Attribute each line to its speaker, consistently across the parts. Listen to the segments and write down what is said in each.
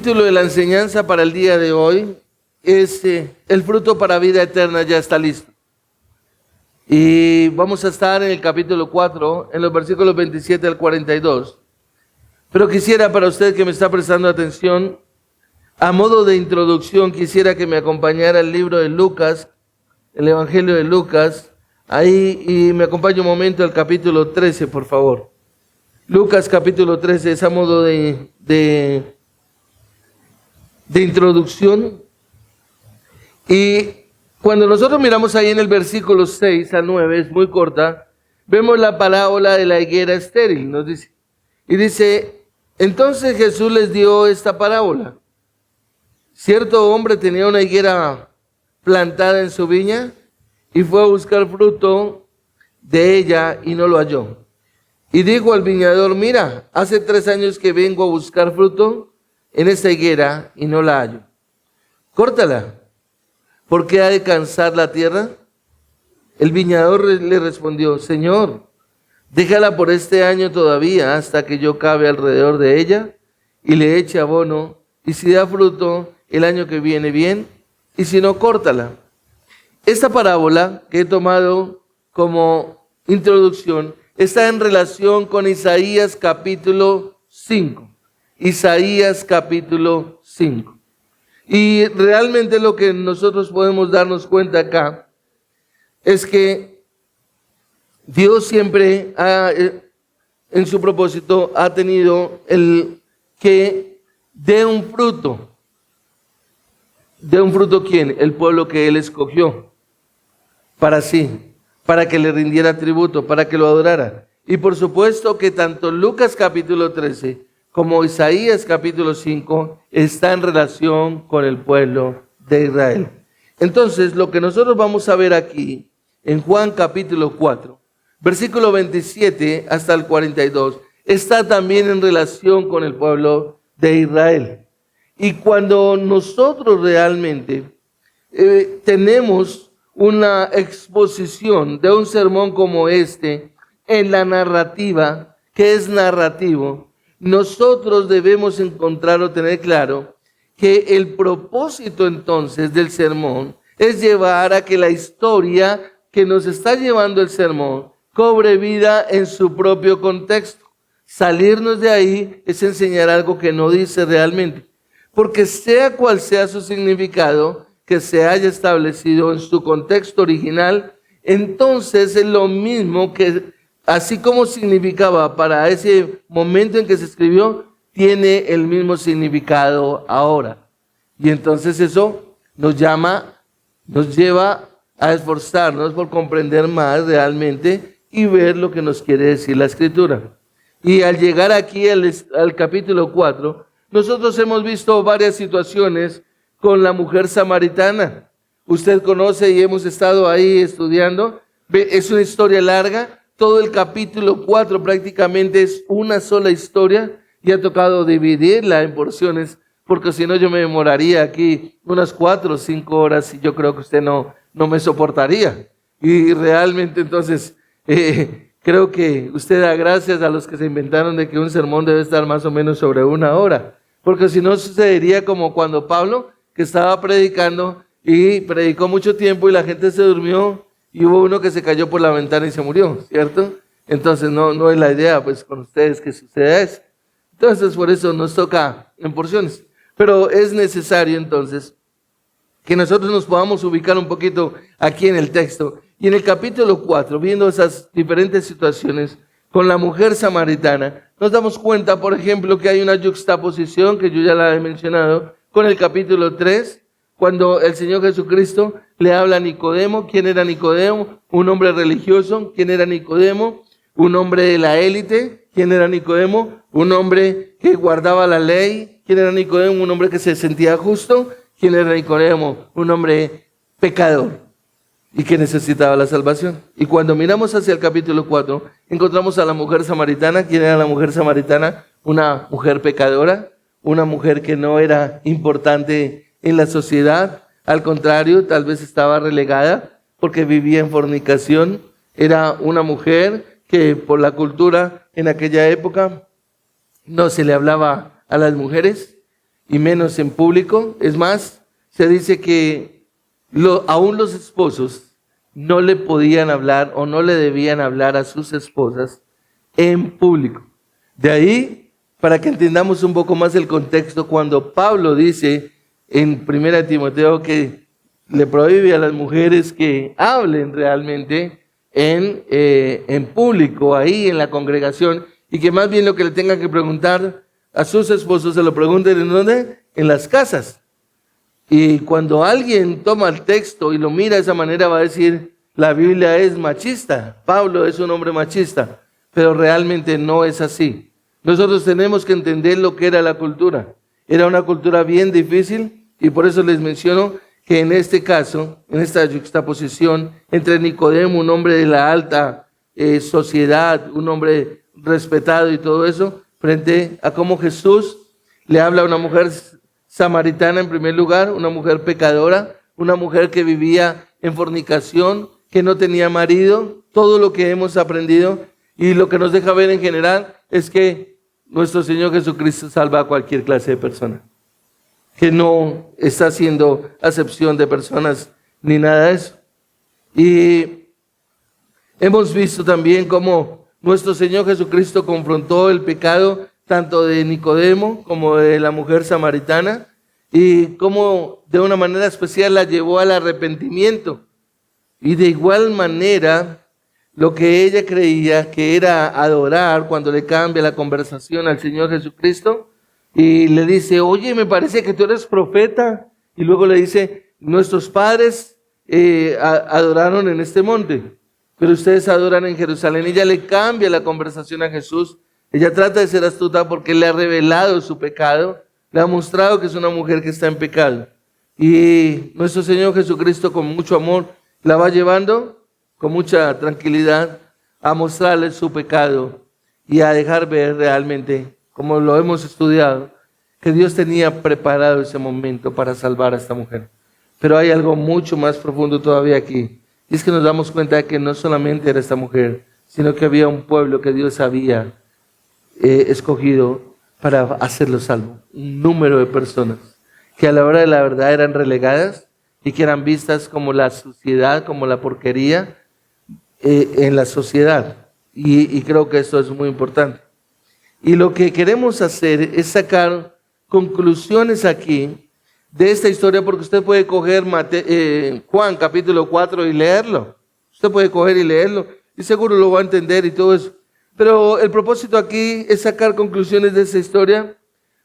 Speaker 1: título de la enseñanza para el día de hoy es El fruto para vida eterna ya está listo. Y vamos a estar en el capítulo 4, en los versículos 27 al 42. Pero quisiera, para usted que me está prestando atención, a modo de introducción, quisiera que me acompañara el libro de Lucas, el Evangelio de Lucas, ahí, y me acompañe un momento al capítulo 13, por favor. Lucas capítulo 13 es a modo de introducción. Y cuando nosotros miramos ahí en el versículo 6 al 9, es muy corta, vemos la parábola de la higuera estéril, nos dice. Y dice, entonces Jesús les dio esta parábola. Cierto hombre tenía una higuera plantada en su viña y fue a buscar fruto de ella y no lo halló. Y dijo al viñador, mira, hace 3 años que vengo a buscar fruto en esta higuera y no la hallo. Córtala. ¿Por qué ha de cansar la tierra? El viñador le respondió, Señor, déjala por este año todavía hasta que yo cabe alrededor de ella y le eche abono, y si da fruto el año que viene, bien, y si no, córtala. Esta parábola que he tomado como introducción está en relación con Isaías capítulo 5. Isaías capítulo 5. Y realmente lo que nosotros podemos darnos cuenta acá es que Dios siempre en su propósito ha tenido el que dé un fruto. ¿Dé un fruto quién? El pueblo que Él escogió para sí, para que le rindiera tributo, para que lo adorara. Y por supuesto que tanto Lucas capítulo 13 como Isaías capítulo 5 está en relación con el pueblo de Israel. Entonces, lo que nosotros vamos a ver aquí en Juan capítulo 4, versículo 27 hasta el 42, está también en relación con el pueblo de Israel. Y cuando nosotros realmente tenemos una exposición de un sermón como este en la narrativa, que es narrativo, nosotros debemos encontrar o tener claro que el propósito entonces del sermón es llevar a que la historia que nos está llevando el sermón cobre vida en su propio contexto. Salirnos de ahí es enseñar algo que no dice realmente, porque sea cual sea su significado, que se haya establecido en su contexto original, entonces es lo mismo que así como significaba para ese momento en que se escribió, tiene el mismo significado ahora. Y entonces eso nos lleva a esforzarnos por comprender más realmente y ver lo que nos quiere decir la Escritura. Y al llegar aquí al capítulo 4, nosotros hemos visto varias situaciones con la mujer samaritana. Usted conoce y hemos estado ahí estudiando. Es una historia larga. Todo el capítulo 4 prácticamente es una sola historia y ha tocado dividirla en porciones, porque si no yo me demoraría aquí unas 4 o 5 horas y yo creo que usted no me soportaría. Y realmente entonces creo que usted da gracias a los que se inventaron de que un sermón debe estar más o menos sobre 1 hora, porque si no sucedería como cuando Pablo, que estaba predicando y predicó mucho tiempo y la gente se durmió, y hubo uno que se cayó por la ventana y se murió, ¿cierto? Entonces no es la idea, pues, con ustedes que suceda eso. Entonces, por eso nos toca en porciones. Pero es necesario, entonces, que nosotros nos podamos ubicar un poquito aquí en el texto. Y en el capítulo 4, viendo esas diferentes situaciones con la mujer samaritana, nos damos cuenta, por ejemplo, que hay una yuxtaposición, que yo ya la he mencionado, con el capítulo 3, cuando el Señor Jesucristo le habla a Nicodemo. ¿Quién era Nicodemo? Un hombre religioso. ¿Quién era Nicodemo? Un hombre de la élite. ¿Quién era Nicodemo? Un hombre que guardaba la ley. ¿Quién era Nicodemo? Un hombre que se sentía justo. ¿Quién era Nicodemo? Un hombre pecador y que necesitaba la salvación. Y cuando miramos hacia el capítulo 4, encontramos a la mujer samaritana. ¿Quién era la mujer samaritana? Una mujer pecadora, una mujer que no era importante en la sociedad, al contrario, tal vez estaba relegada porque vivía en fornicación. Era una mujer que por la cultura en aquella época no se le hablaba a las mujeres, y menos en público. Es más, se dice que aún los esposos no le podían hablar o no le debían hablar a sus esposas en público. De ahí, para que entendamos un poco más el contexto, cuando Pablo dice en 1 Timoteo que le prohíbe a las mujeres que hablen realmente en público, ahí en la congregación, y que más bien lo que le tengan que preguntar a sus esposos se lo pregunten ¿en dónde? En las casas. Y cuando alguien toma el texto y lo mira de esa manera va a decir, la Biblia es machista, Pablo es un hombre machista, pero realmente no es así. Nosotros tenemos que entender lo que era la cultura. Era una cultura bien difícil y por eso les menciono que en este caso, en esta juxtaposición entre Nicodemo, un hombre de la alta sociedad, un hombre respetado y todo eso, frente a cómo Jesús le habla a una mujer samaritana en primer lugar, una mujer pecadora, una mujer que vivía en fornicación, que no tenía marido, todo lo que hemos aprendido y lo que nos deja ver en general es que nuestro Señor Jesucristo salva a cualquier clase de persona, que no está haciendo acepción de personas ni nada de eso. Y hemos visto también cómo nuestro Señor Jesucristo confrontó el pecado tanto de Nicodemo como de la mujer samaritana y cómo de una manera especial la llevó al arrepentimiento. Y de igual manera, lo que ella creía que era adorar cuando le cambia la conversación al Señor Jesucristo y le dice, oye, me parece que tú eres profeta. Y luego le dice, nuestros padres adoraron en este monte, pero ustedes adoran en Jerusalén. Ella le cambia la conversación a Jesús. Ella trata de ser astuta porque le ha revelado su pecado, le ha mostrado que es una mujer que está en pecado. Y nuestro Señor Jesucristo con mucho amor la va llevando con mucha tranquilidad a mostrarle su pecado y a dejar ver realmente, como lo hemos estudiado, que Dios tenía preparado ese momento para salvar a esta mujer. Pero hay algo mucho más profundo todavía aquí. Y es que nos damos cuenta de que no solamente era esta mujer, sino que había un pueblo que Dios había escogido para hacerlo salvo. Un número de personas que a la hora de la verdad eran relegadas y que eran vistas como la suciedad, como la porquería en la sociedad. Y creo que esto es muy importante. Y lo que queremos hacer es sacar conclusiones aquí de esta historia, porque usted puede coger Juan capítulo 4 y leerlo. Usted puede coger y leerlo y seguro lo va a entender y todo eso. Pero el propósito aquí es sacar conclusiones de esa historia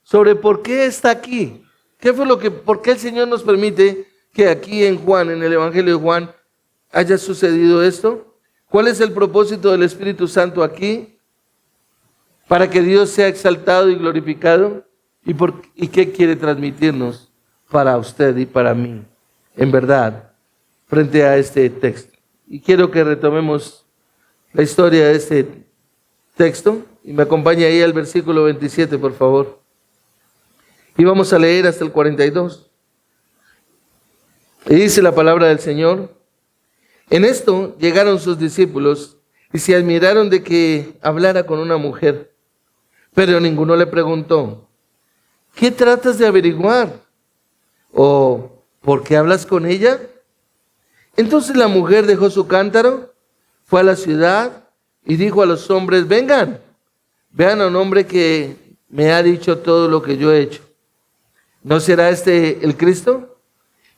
Speaker 1: sobre por qué está aquí. ¿Por qué el Señor nos permite que aquí en Juan, en el Evangelio de Juan, haya sucedido esto? ¿Cuál es el propósito del Espíritu Santo aquí? Para que Dios sea exaltado y glorificado. ¿Y qué quiere transmitirnos para usted y para mí, en verdad, frente a este texto? Y quiero que retomemos la historia de este texto y me acompañe ahí al versículo 27, por favor. Y vamos a leer hasta el 42. Y dice la palabra del Señor: en esto llegaron sus discípulos y se admiraron de que hablara con una mujer, pero ninguno le preguntó, ¿qué tratas de averiguar? ¿O por qué hablas con ella? Entonces la mujer dejó su cántaro, fue a la ciudad y dijo a los hombres, vengan, vean a un hombre que me ha dicho todo lo que yo he hecho. ¿No será este el Cristo?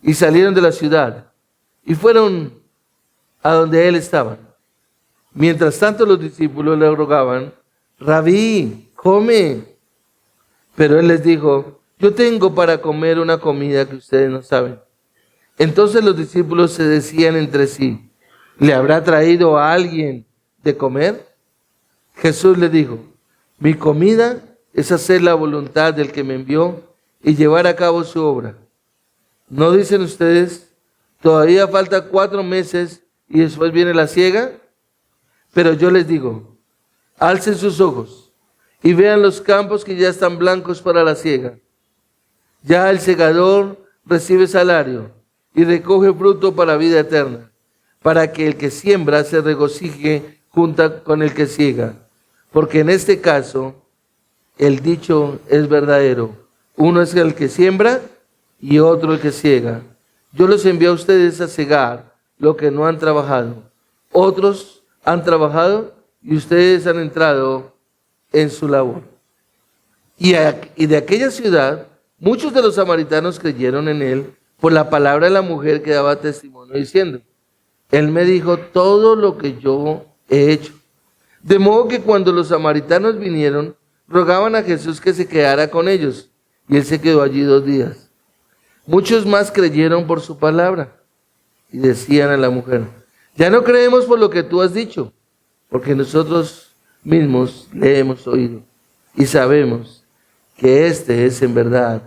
Speaker 1: Y salieron de la ciudad y fueron a donde él estaba. Mientras tanto los discípulos le rogaban, Rabí, come. Pero él les dijo, yo tengo para comer una comida que ustedes no saben. Entonces los discípulos se decían entre sí, ¿le habrá traído a alguien de comer? Jesús le dijo, mi comida es hacer la voluntad del que me envió y llevar a cabo su obra. ¿No dicen ustedes, todavía falta 4 meses y después viene la siega? Pero yo les digo, alcen sus ojos y vean los campos que ya están blancos para la siega. Ya el segador recibe salario y recoge fruto para vida eterna, para que el que siembra se regocije junto con el que siega. Porque en este caso, el dicho es verdadero, Uno es el que siembra y otro el que ciega. Yo los envío a ustedes a cegar lo que no han trabajado. Otros han trabajado y ustedes han entrado en su labor. Y de aquella ciudad, muchos de los samaritanos creyeron en él por la palabra de la mujer que daba testimonio diciendo: él me dijo todo lo que yo he hecho. De modo que cuando los samaritanos vinieron, rogaban a Jesús que se quedara con ellos, y él se quedó allí 2 días. Muchos más creyeron por su palabra, y decían a la mujer: ya no creemos por lo que tú has dicho, porque nosotros mismos le hemos oído, y sabemos que este es en verdad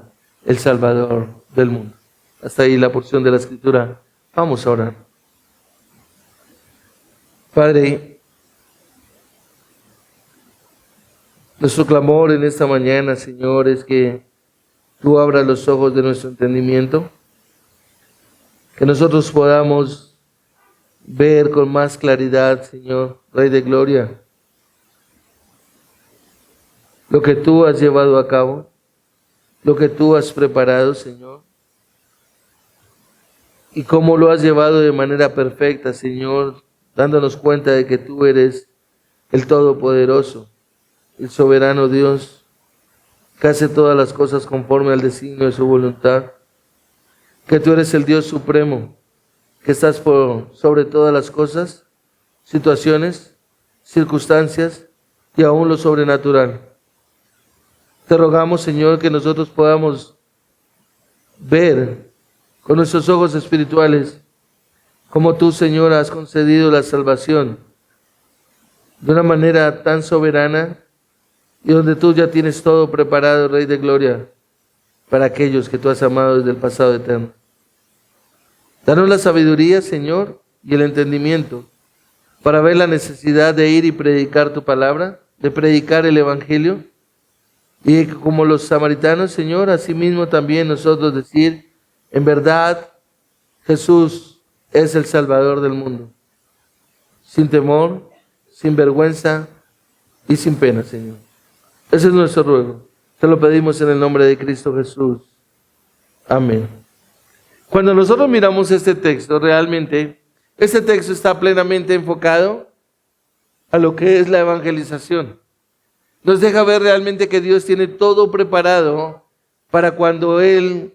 Speaker 1: el Salvador del mundo. Hasta ahí la porción de la Escritura. Vamos a orar. Padre, nuestro clamor en esta mañana, Señor, es que tú abras los ojos de nuestro entendimiento, que nosotros podamos ver con más claridad, Señor, Rey de Gloria, lo que tú has llevado a cabo, lo que tú has preparado, Señor, y cómo lo has llevado de manera perfecta, Señor, dándonos cuenta de que tú eres el Todopoderoso, el soberano Dios, que hace todas las cosas conforme al designio de su voluntad, que tú eres el Dios supremo, que estás por sobre todas las cosas, situaciones, circunstancias y aún lo sobrenatural. Te rogamos, Señor, que nosotros podamos ver con nuestros ojos espirituales como tú, Señor, has concedido la salvación de una manera tan soberana y donde tú ya tienes todo preparado, Rey de Gloria, para aquellos que tú has amado desde el pasado eterno. Danos la sabiduría, Señor, y el entendimiento para ver la necesidad de ir y predicar tu palabra, de predicar el Evangelio, y como los samaritanos, Señor, asimismo también nosotros decir: en verdad, Jesús es el Salvador del mundo, sin temor, sin vergüenza y sin pena, Señor. Ese es nuestro ruego. Te lo pedimos en el nombre de Cristo Jesús. Amén. Cuando nosotros miramos este texto, realmente, este texto está plenamente enfocado a lo que es la evangelización. Nos deja ver realmente que Dios tiene todo preparado para cuando Él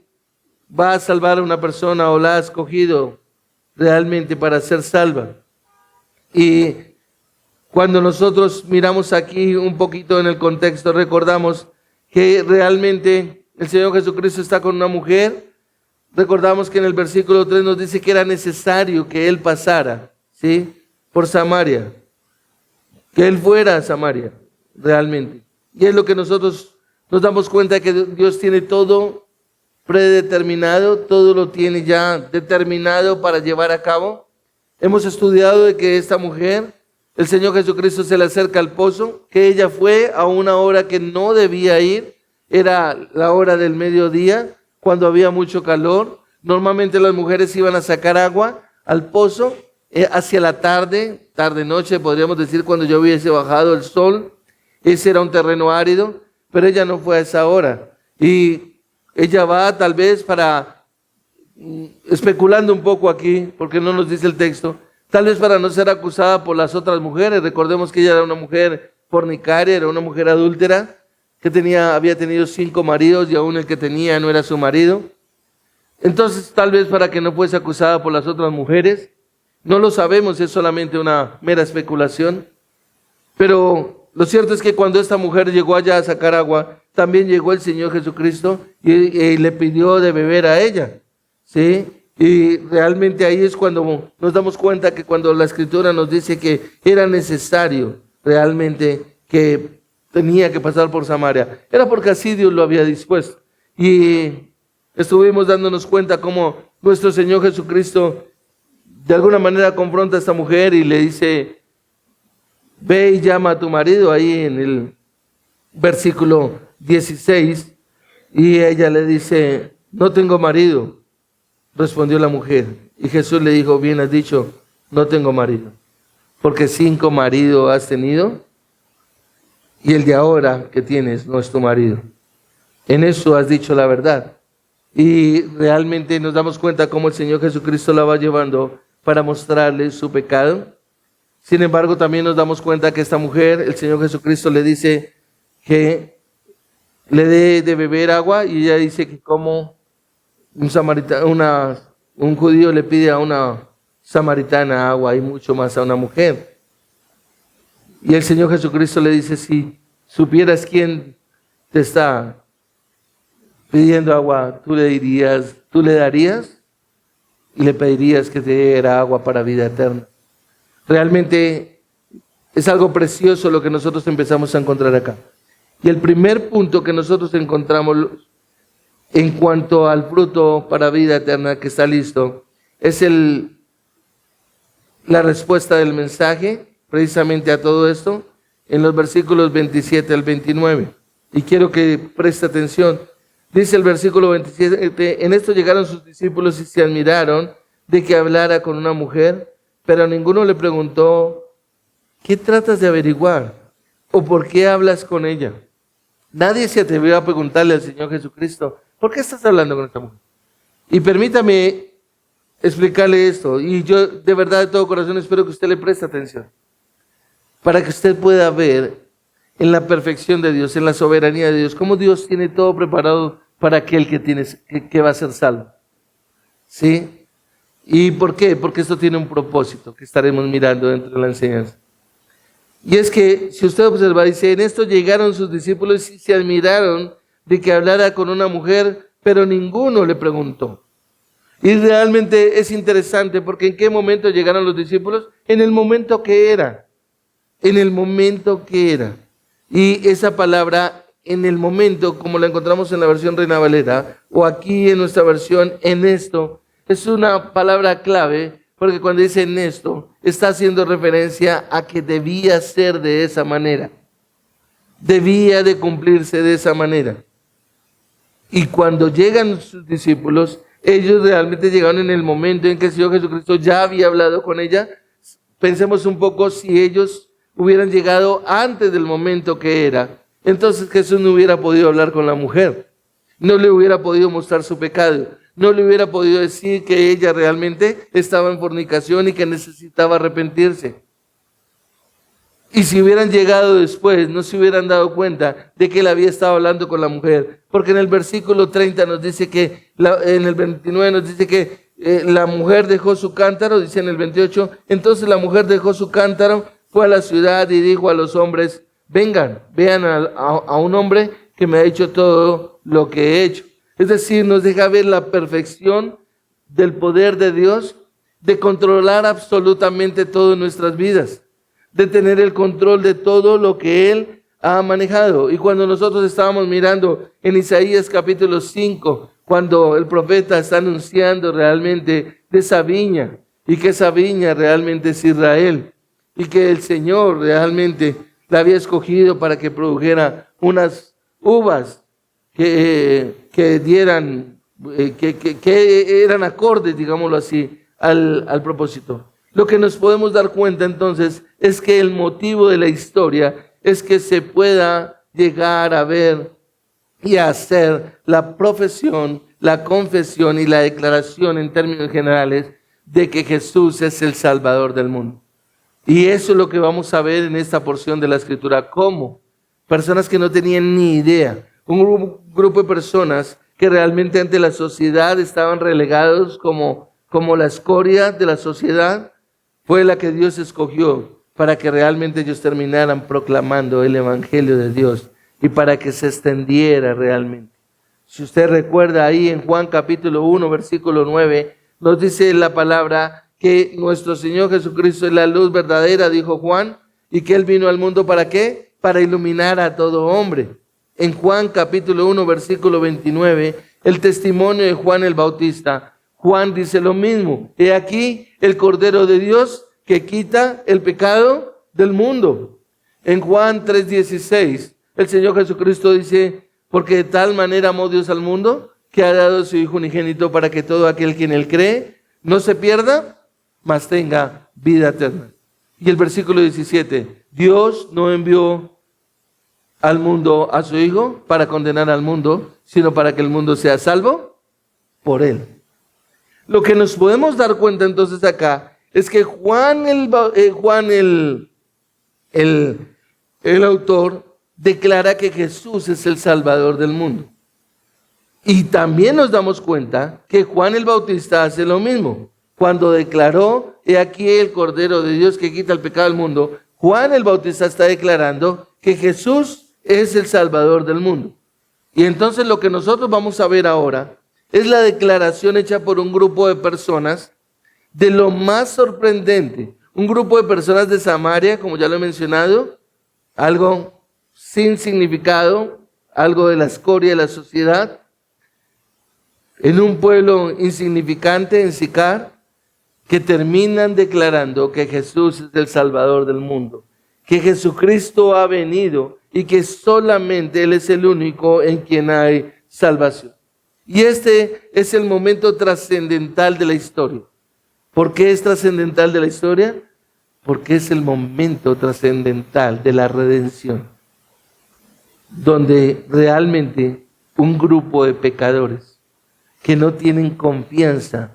Speaker 1: va a salvar a una persona o la ha escogido realmente para ser salva. Y cuando nosotros miramos aquí un poquito en el contexto, recordamos que realmente el Señor Jesucristo está con una mujer. Recordamos que en el versículo 3 nos dice que era necesario que Él pasara, ¿sí?, por Samaria, que Él fuera a Samaria, realmente. Y es lo que nosotros nos damos cuenta, que Dios tiene todo predeterminado, todo lo tiene ya determinado para llevar a cabo. Hemos estudiado de que esta mujer, el Señor Jesucristo se le acerca al pozo, que ella fue a una hora que no debía ir, era la hora del mediodía, cuando había mucho calor. Normalmente las mujeres iban a sacar agua al pozo hacia la tarde, tarde-noche, podríamos decir, cuando ya hubiese bajado el sol. Ese era un terreno árido, pero ella no fue a esa hora. Y ella va tal vez para, especulando un poco aquí, porque no nos dice el texto, tal vez para no ser acusada por las otras mujeres. Recordemos que ella era una mujer fornicaria, era una mujer adúltera, que había tenido 5 maridos y aún el que tenía no era su marido. Entonces, tal vez para que no fuese acusada por las otras mujeres. No lo sabemos, es solamente una mera especulación. Pero lo cierto es que cuando esta mujer llegó allá a sacar agua, también llegó el Señor Jesucristo y le pidió de beber a ella, ¿sí? Y realmente ahí es cuando nos damos cuenta que cuando la Escritura nos dice que era necesario realmente que tenía que pasar por Samaria, era porque así Dios lo había dispuesto. Y estuvimos dándonos cuenta cómo nuestro Señor Jesucristo de alguna manera confronta a esta mujer y le dice: ve y llama a tu marido, ahí en el versículo 16, y ella le dice: no tengo marido. Respondió la mujer, y Jesús le dijo: bien has dicho, no tengo marido, porque 5 maridos has tenido, y el de ahora que tienes no es tu marido. en eso has dicho la verdad. Y realmente nos damos cuenta cómo el Señor Jesucristo la va llevando para mostrarle su pecado. Sin embargo, también nos damos cuenta que esta mujer, el Señor Jesucristo le dice que le dé de beber agua, y ella dice que como un judío le pide a una samaritana agua y mucho más a una mujer. Y el Señor Jesucristo le dice, si supieras quién te está pidiendo agua, tú le darías y le pedirías que te diera agua para vida eterna. Realmente es algo precioso lo que nosotros empezamos a encontrar acá. Y el primer punto que nosotros encontramos en cuanto al fruto para vida eterna que está listo, es la respuesta del mensaje precisamente a todo esto en los versículos 27 al 29. Y quiero que preste atención. Dice el versículo 27, en esto llegaron sus discípulos y se admiraron de que hablara con una mujer, pero ninguno le preguntó, ¿qué tratas de averiguar? ¿O por qué hablas con ella? Nadie se atrevió a preguntarle al Señor Jesucristo, ¿por qué estás hablando con esta mujer? Y permítame explicarle esto, y yo de verdad de todo corazón espero que usted le preste atención, para que usted pueda ver en la perfección de Dios, en la soberanía de Dios, cómo Dios tiene todo preparado para aquel que va a ser salvo. ¿Sí? ¿Y por qué? Porque esto tiene un propósito que estaremos mirando dentro de la enseñanza. Y es que, si usted observa, dice, en esto llegaron sus discípulos y se admiraron de que hablara con una mujer, pero ninguno le preguntó. Y realmente es interesante, porque ¿en qué momento llegaron los discípulos? En el momento que era. En el momento que era. Y esa palabra, en el momento, como la encontramos en la versión Reina Valera, o aquí en nuestra versión, en esto, es una palabra clave, porque cuando dice en esto, está haciendo referencia a que debía ser de esa manera. Debía de cumplirse de esa manera. Y cuando llegan sus discípulos, ellos realmente llegaron en el momento en que el Señor Jesucristo ya había hablado con ella. Pensemos un poco si ellos hubieran llegado antes del momento que era. Entonces Jesús no hubiera podido hablar con la mujer. No le hubiera podido mostrar su pecado. No le hubiera podido decir que ella realmente estaba en fornicación y que necesitaba arrepentirse. Y si hubieran llegado después, no se hubieran dado cuenta de que él había estado hablando con la mujer. Porque en el versículo 30 nos dice que, en el 29 nos dice que la mujer dejó su cántaro, dice en el 28, entonces la mujer dejó su cántaro, fue a la ciudad y dijo a los hombres, vengan, vean a un hombre que me ha hecho todo lo que he hecho. Es decir, nos deja ver la perfección del poder de Dios de controlar absolutamente todo en nuestras vidas, de tener el control de todo lo que Él ha manejado. Y cuando nosotros estábamos mirando en Isaías capítulo 5, cuando el profeta está anunciando realmente de esa viña, y que esa viña realmente es Israel, y que el Señor realmente la había escogido para que produjera unas uvas que dieran, que eran acordes, digámoslo así, al propósito. Lo que nos podemos dar cuenta entonces es que el motivo de la historia es que se pueda llegar a ver y a hacer la profesión, la confesión y la declaración en términos generales de que Jesús es el Salvador del mundo. Y eso es lo que vamos a ver en esta porción de la Escritura. ¿Cómo? Personas que no tenían ni idea. Un grupo de personas que realmente ante la sociedad estaban relegados como la escoria de la sociedad, fue la que Dios escogió para que realmente ellos terminaran proclamando el Evangelio de Dios y para que se extendiera realmente. Si usted recuerda ahí en Juan capítulo 1, versículo 9, nos dice la palabra que nuestro Señor Jesucristo es la luz verdadera, dijo Juan, y que Él vino al mundo ¿para qué? Para iluminar a todo hombre. En Juan capítulo 1, versículo 29, el testimonio de Juan el Bautista. Juan dice lo mismo. He aquí el Cordero de Dios que quita el pecado del mundo. En Juan 3:16, el Señor Jesucristo dice, porque de tal manera amó Dios al mundo, que ha dado a su Hijo unigénito para que todo aquel que en Él cree no se pierda, mas tenga vida eterna. Y el versículo 17, Dios no envió al mundo a su Hijo para condenar al mundo, sino para que el mundo sea salvo por Él. Lo que nos podemos dar cuenta entonces acá es que Juan el autor declara que Jesús es el Salvador del mundo. Y también nos damos cuenta que Juan el Bautista hace lo mismo. Cuando declaró, he aquí el Cordero de Dios que quita el pecado del mundo, Juan el Bautista está declarando que Jesús es el Salvador del mundo. Y entonces lo que nosotros vamos a ver ahora es la declaración hecha por un grupo de personas de lo más sorprendente. Un grupo de personas de Samaria, como ya lo he mencionado, algo sin significado, algo de la escoria de la sociedad, en un pueblo insignificante, en Sicar, que terminan declarando que Jesús es el Salvador del mundo, que Jesucristo ha venido y que solamente Él es el único en quien hay salvación. Y este es el momento trascendental de la historia. ¿Por qué es trascendental de la historia? Porque es el momento trascendental de la redención, donde realmente un grupo de pecadores que no tienen confianza,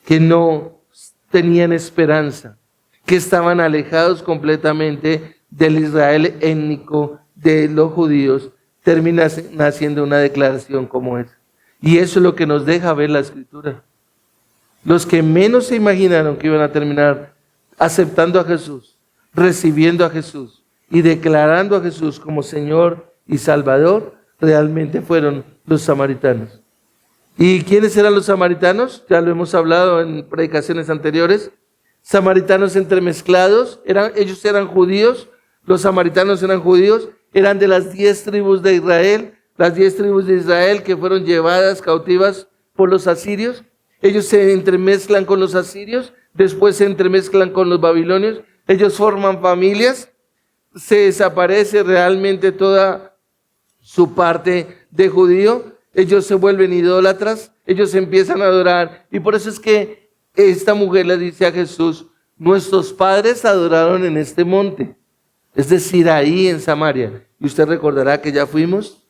Speaker 1: que no tenían esperanza, que estaban alejados completamente del Israel étnico, de los judíos, terminan haciendo una declaración como esa. Y eso es lo que nos deja ver la Escritura. Los que menos se imaginaron que iban a terminar aceptando a Jesús, recibiendo a Jesús y declarando a Jesús como Señor y Salvador, realmente fueron los samaritanos. ¿Y quiénes eran los samaritanos? Ya lo hemos hablado en predicaciones anteriores. Samaritanos entremezclados, ellos eran judíos, los samaritanos eran judíos, eran de las 10 tribus de Israel, las 10 tribus de Israel que fueron llevadas cautivas por los asirios. Ellos se entremezclan con los asirios, después se entremezclan con los babilonios, ellos forman familias, se desaparece realmente toda su parte de judío, ellos se vuelven idólatras, ellos empiezan a adorar, y por eso es que esta mujer le dice a Jesús, nuestros padres adoraron en este monte, es decir, ahí en Samaria. Y usted recordará que ya fuimos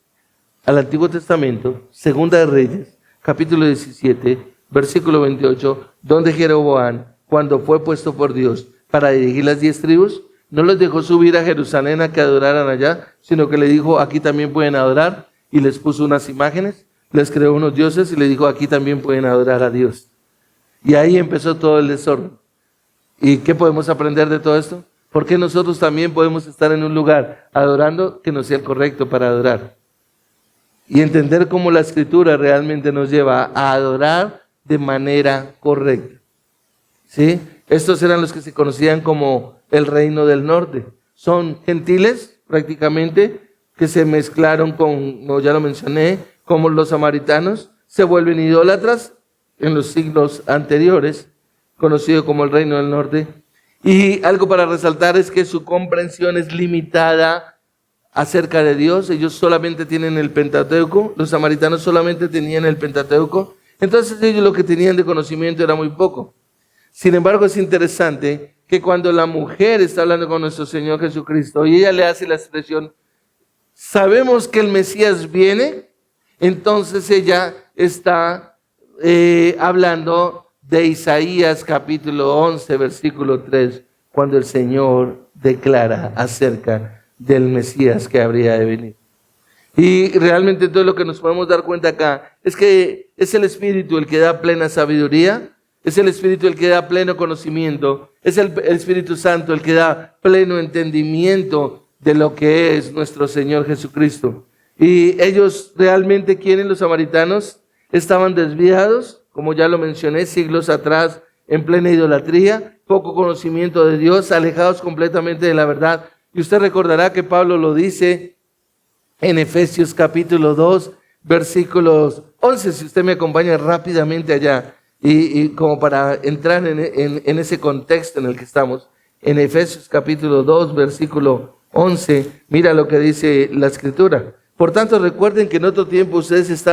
Speaker 1: al Antiguo Testamento, Segunda de Reyes, capítulo 17, versículo 28, donde Jeroboam, cuando fue puesto por Dios para dirigir las 10 tribus, no los dejó subir a Jerusalén a que adoraran allá, sino que le dijo, aquí también pueden adorar, y les puso unas imágenes, les creó unos dioses y le dijo, aquí también pueden adorar a Dios. Y ahí empezó todo el desorden. ¿Y qué podemos aprender de todo esto? Porque nosotros también podemos estar en un lugar adorando que no sea el correcto para adorar. Y entender cómo la Escritura realmente nos lleva a adorar de manera correcta. ¿Sí? Estos eran los que se conocían como el reino del norte. Son gentiles prácticamente que se mezclaron con, no, ya lo mencioné, como los samaritanos, se vuelven idólatras en los siglos anteriores, conocido como el reino del norte. Y algo para resaltar es que su comprensión es limitada acerca de Dios. Ellos solamente tienen el Pentateuco, los samaritanos solamente tenían el Pentateuco, entonces ellos lo que tenían de conocimiento era muy poco. Sin embargo, es interesante que cuando la mujer está hablando con nuestro Señor Jesucristo y ella le hace la expresión, sabemos que el Mesías viene, entonces ella está hablando de Isaías capítulo 11, versículo 3, cuando el Señor declara acerca del Mesías que habría de venir. Y realmente todo lo que nos podemos dar cuenta acá es que es el Espíritu el que da plena sabiduría, es el Espíritu el que da pleno conocimiento, es el Espíritu Santo el que da pleno entendimiento de lo que es nuestro Señor Jesucristo. Y ellos realmente, ¿quiénes? Los samaritanos estaban desviados, como ya lo mencioné, siglos atrás, en plena idolatría, poco conocimiento de Dios, alejados completamente de la verdad. Y usted recordará que Pablo lo dice en Efesios capítulo 2, versículos 11, si usted me acompaña rápidamente allá, y como para entrar en ese contexto en el que estamos, en Efesios capítulo 2, versículo 11, mira lo que dice la Escritura. Por tanto, recuerden que en otro tiempo ustedes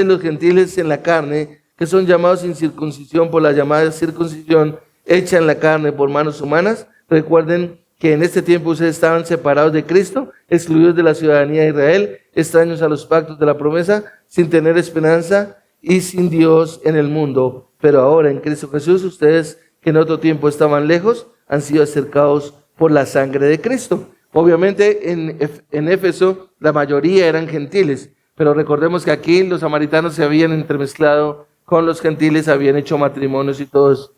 Speaker 1: los gentiles en la carne, que son llamados sin circuncisión por la llamada circuncisión hecha en la carne por manos humanas, recuerden que en este tiempo ustedes estaban separados de Cristo, excluidos de la ciudadanía de Israel, extraños a los pactos de la promesa, sin tener esperanza y sin Dios en el mundo. Pero ahora en Cristo Jesús, ustedes que en otro tiempo estaban lejos, han sido acercados por la sangre de Cristo. Obviamente en Éfeso la mayoría eran gentiles, pero recordemos que aquí los samaritanos se habían entremezclado con los gentiles, habían hecho matrimonios y todo eso.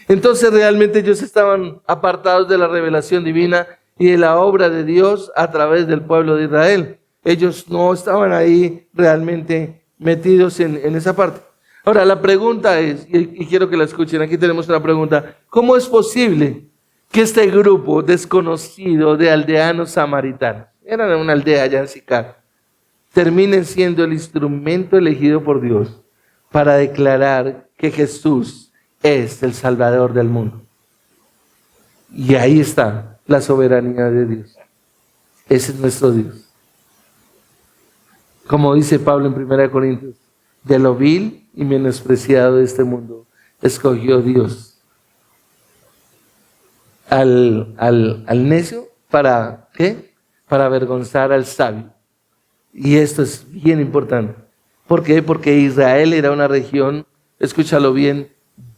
Speaker 1: Entonces realmente ellos estaban apartados de la revelación divina y de la obra de Dios a través del pueblo de Israel. Ellos no estaban ahí realmente metidos en esa parte. Ahora la pregunta es, y quiero que la escuchen, aquí tenemos una pregunta: ¿cómo es posible que este grupo desconocido de aldeanos samaritanos, eran una aldea allá en Sicar, terminen siendo el instrumento elegido por Dios para declarar que Jesús es el Salvador del mundo? Y ahí está la soberanía de Dios. Ese es nuestro Dios. Como dice Pablo en 1 Corintios, de lo vil y menospreciado de este mundo escogió Dios al necio, ¿para qué? Para avergonzar al sabio. Y esto es bien importante. ¿Por qué? Porque Israel era una región, escúchalo bien,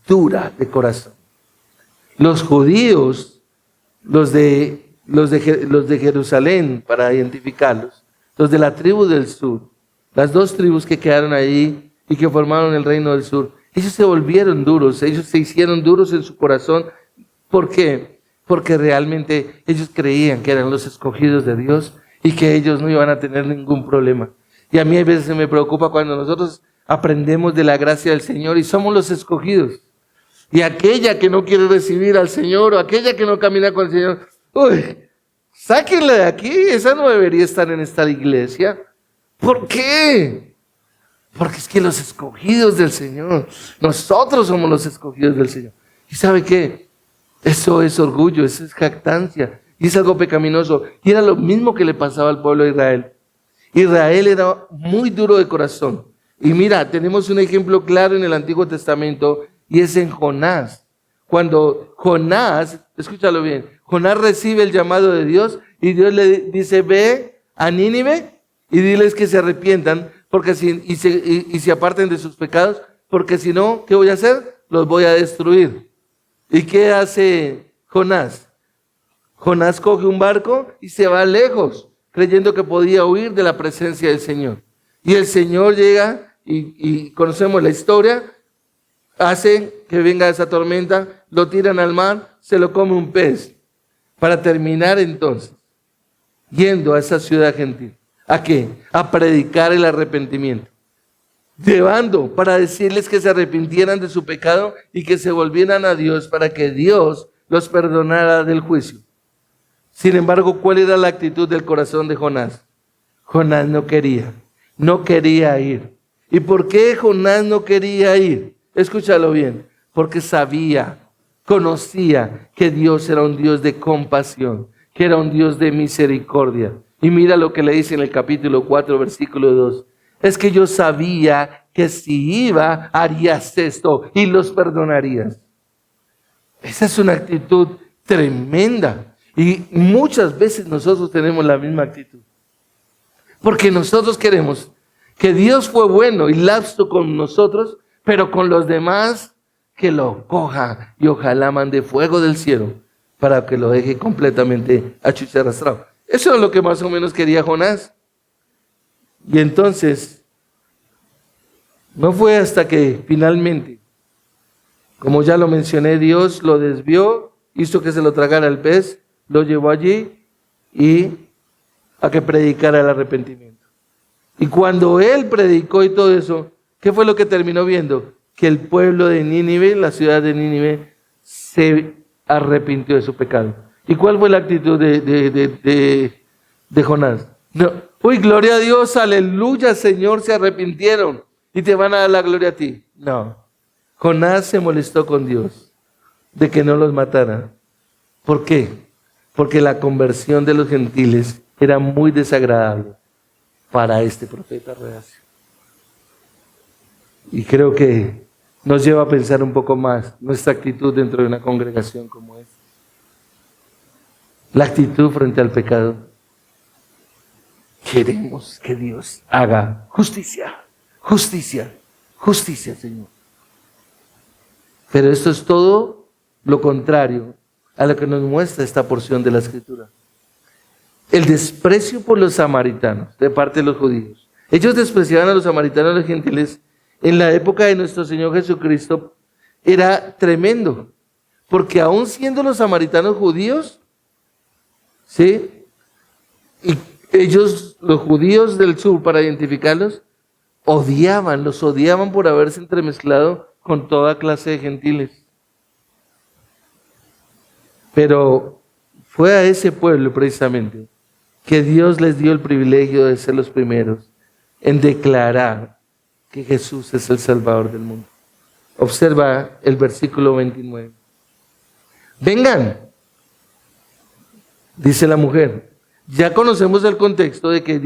Speaker 1: dura de corazón. Los judíos, los de Jerusalén, para identificarlos, los de la tribu del sur, las dos tribus que quedaron allí y que formaron el reino del sur, ellos se volvieron duros, ellos se hicieron duros en su corazón. ¿Por qué? Porque realmente ellos creían que eran los escogidos de Dios y que ellos no iban a tener ningún problema. Y a mí a veces me preocupa cuando nosotros aprendemos de la gracia del Señor y somos los escogidos. Y aquella que no quiere recibir al Señor o aquella que no camina con el Señor, uy, sáquenla de aquí, esa no debería estar en esta iglesia. ¿Por qué? Porque es que los escogidos del Señor, nosotros somos los escogidos del Señor. ¿Y sabe qué? Eso es orgullo, eso es jactancia y es algo pecaminoso. Y era lo mismo que le pasaba al pueblo de Israel. Israel era muy duro de corazón. Y mira, tenemos un ejemplo claro en el Antiguo Testamento y es en Jonás. Cuando Jonás, escúchalo bien, Jonás recibe el llamado de Dios y Dios le dice: ve a Nínive y diles que se arrepientan porque y se aparten de sus pecados, porque si no, ¿qué voy a hacer? Los voy a destruir. ¿Y qué hace Jonás? Jonás coge un barco y se va lejos, creyendo que podía huir de la presencia del Señor. Y el Señor llega y conocemos la historia, hace que venga esa tormenta, lo tiran al mar, se lo come un pez, para terminar entonces yendo a esa ciudad gentil. ¿A qué? A predicar el arrepentimiento. Llevando para decirles que se arrepintieran de su pecado y que se volvieran a Dios para que Dios los perdonara del juicio. Sin embargo, ¿cuál era la actitud del corazón de Jonás? Jonás no quería ir. ¿Y por qué Jonás no quería ir? Escúchalo bien, porque conocía que Dios era un Dios de compasión, que era un Dios de misericordia. Y mira lo que le dice en el capítulo 4, versículo 2. Es que yo sabía que si iba, harías esto y los perdonarías. Esa es una actitud tremenda. Y muchas veces nosotros tenemos la misma actitud. Porque nosotros queremos que Dios fue bueno y lasto con nosotros, pero con los demás que lo coja y ojalá mande fuego del cielo para que lo deje completamente hecho y arrastrado. Eso es lo que más o menos quería Jonás. Y entonces, no fue hasta que finalmente, como ya lo mencioné, Dios lo desvió, hizo que se lo tragara el pez, lo llevó allí y a que predicara el arrepentimiento. Y cuando él predicó y todo eso, ¿qué fue lo que terminó viendo? Que el pueblo de Nínive, la ciudad de Nínive, se arrepintió de su pecado. ¿Y cuál fue la actitud de Jonás? No. Uy, gloria a Dios, aleluya, Señor, se arrepintieron y te van a dar la gloria a ti. No. Jonás se molestó con Dios de que no los matara. ¿Por qué? Porque la conversión de los gentiles era muy desagradable para este profeta reacio. Y creo que nos lleva a pensar un poco más nuestra actitud dentro de una congregación como esta. la actitud frente al pecado. Queremos que Dios haga justicia, justicia, justicia, Señor. Pero esto es todo lo contrario a lo que nos muestra esta porción de la Escritura. El desprecio por los samaritanos de parte de los judíos. Ellos despreciaban a los samaritanos y a los gentiles. En la época de nuestro Señor Jesucristo era tremendo, porque aún siendo los samaritanos judíos, ¿sí? Y ellos, los judíos del sur, para identificarlos, los odiaban por haberse entremezclado con toda clase de gentiles. Pero fue a ese pueblo precisamente que Dios les dio el privilegio de ser los primeros en declarar que Jesús es el Salvador del mundo. Observa el versículo 29. Vengan, dice la mujer. Ya conocemos el contexto de que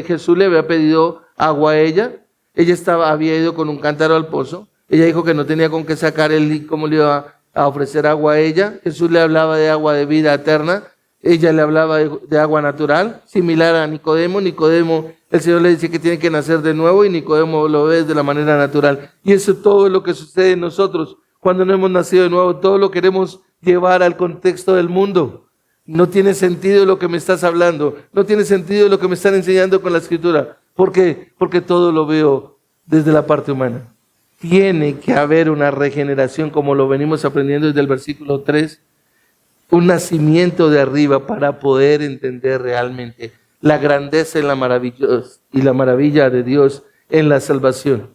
Speaker 1: Jesús le había pedido agua a ella. Ella había ido con un cántaro al pozo. Ella dijo que no tenía con qué sacar él, cómo le iba a ofrecer agua a ella. Jesús le hablaba de agua de vida eterna. Ella le hablaba de agua natural, similar a Nicodemo. Nicodemo, el Señor le dice que tiene que nacer de nuevo y Nicodemo lo ve de la manera natural. Y eso todo es lo que sucede en nosotros cuando no hemos nacido de nuevo. Todo lo queremos llevar al contexto del mundo. No tiene sentido lo que me estás hablando. No tiene sentido lo que me están enseñando con la Escritura. ¿Por qué? Porque todo lo veo desde la parte humana. Tiene que haber una regeneración, como lo venimos aprendiendo desde el versículo 3. Un nacimiento de arriba para poder entender realmente la grandeza y la maravilla de Dios en la salvación.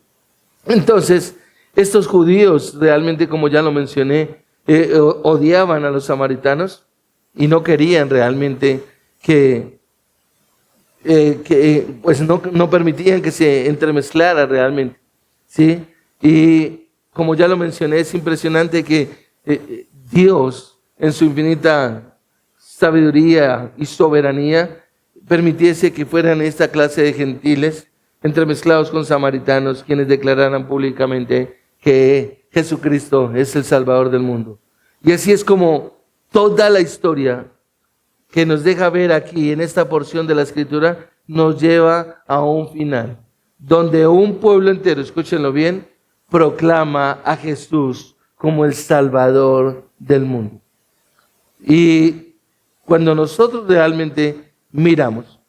Speaker 1: Entonces, estos judíos realmente, como ya lo mencioné, odiaban a los samaritanos y no querían realmente pues no permitían que se entremezclara realmente, ¿sí? Y como ya lo mencioné, es impresionante que Dios, en su infinita sabiduría y soberanía, permitiese que fueran esta clase de gentiles entremezclados con samaritanos, quienes declararan públicamente que Jesucristo es el Salvador del mundo. Y así es como toda la historia que nos deja ver aquí en esta porción de la Escritura nos lleva a un final, donde un pueblo entero, escúchenlo bien, proclama a Jesús como el Salvador del mundo. Y cuando nosotros realmente miramos,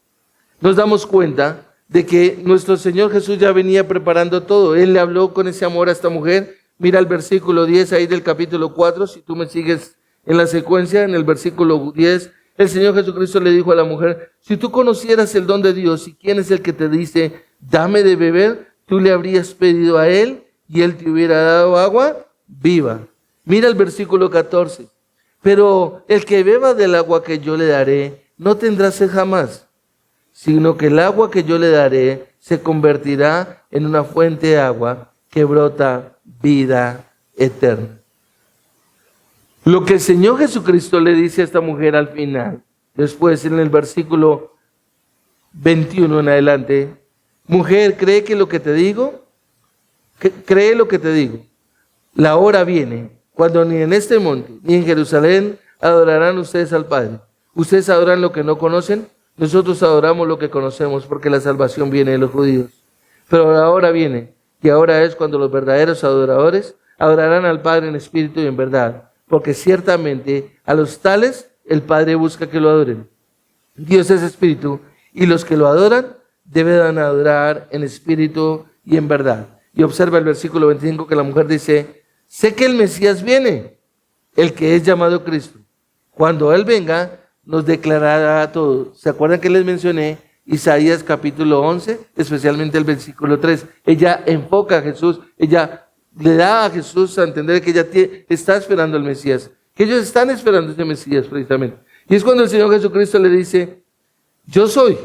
Speaker 1: nos damos cuenta de que nuestro Señor Jesús ya venía preparando todo. Él le habló con ese amor a esta mujer. Mira el versículo 10 ahí del capítulo 4, si tú me sigues en la secuencia, en el versículo 10, el Señor Jesucristo le dijo a la mujer: si tú conocieras el don de Dios y quién es el que te dice, dame de beber, tú le habrías pedido a Él y Él te hubiera dado agua viva. Mira el versículo 14. Pero el que beba del agua que yo le daré, no tendrá sed jamás, sino que el agua que yo le daré se convertirá en una fuente de agua que brota vida eterna. Lo que el Señor Jesucristo le dice a esta mujer al final, después en el versículo 21 en adelante: mujer, ¿cree que lo que te digo? ¿Cree lo que te digo? La hora viene cuando ni en este monte ni en Jerusalén adorarán ustedes al Padre. Ustedes adoran lo que no conocen, nosotros adoramos lo que conocemos, porque la salvación viene de los judíos. Pero la hora viene, y ahora es cuando los verdaderos adoradores adorarán al Padre en espíritu y en verdad, porque ciertamente a los tales el Padre busca que lo adoren. Dios es espíritu, y los que lo adoran deben adorar en espíritu y en verdad. Y observa el versículo 25 que la mujer dice: sé que el Mesías viene, el que es llamado Cristo. Cuando Él venga, nos declarará todo. ¿Se acuerdan que les mencioné Isaías capítulo 11? Especialmente el versículo 3. Ella enfoca a Jesús, ella le da a Jesús a entender que ella está esperando al Mesías, que ellos están esperando ese Mesías precisamente. Y es cuando el Señor Jesucristo le dice: yo soy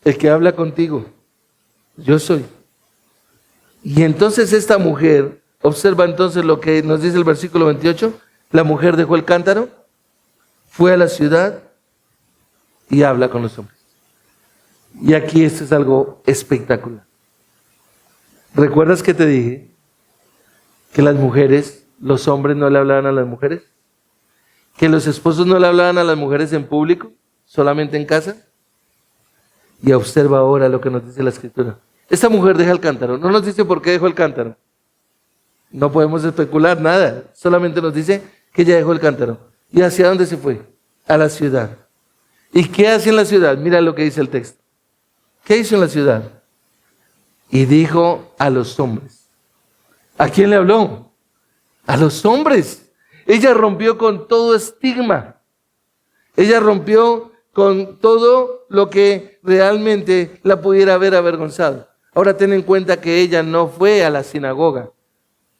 Speaker 1: el que habla contigo, yo soy. Y entonces esta mujer, observa entonces lo que nos dice el versículo 28, la mujer dejó el cántaro, fue a la ciudad y habla con los hombres. Y aquí esto es algo espectacular. ¿Recuerdas que te dije que las mujeres, los hombres no le hablaban a las mujeres? que los esposos no le hablaban a las mujeres en público, solamente en casa. Y observa ahora lo que nos dice la Escritura. Esta mujer deja el cántaro. No nos dice por qué dejó el cántaro. No podemos especular nada. Solamente nos dice que ella dejó el cántaro. ¿Y hacia dónde se fue? A la ciudad. ¿Y qué hace en la ciudad? Mira lo que dice el texto. ¿Qué hizo en la ciudad? Y dijo a los hombres. ¿A quién le habló? A los hombres. Ella rompió con todo estigma. Ella rompió con todo lo que realmente la pudiera haber avergonzado. Ahora ten en cuenta que ella no fue a la sinagoga.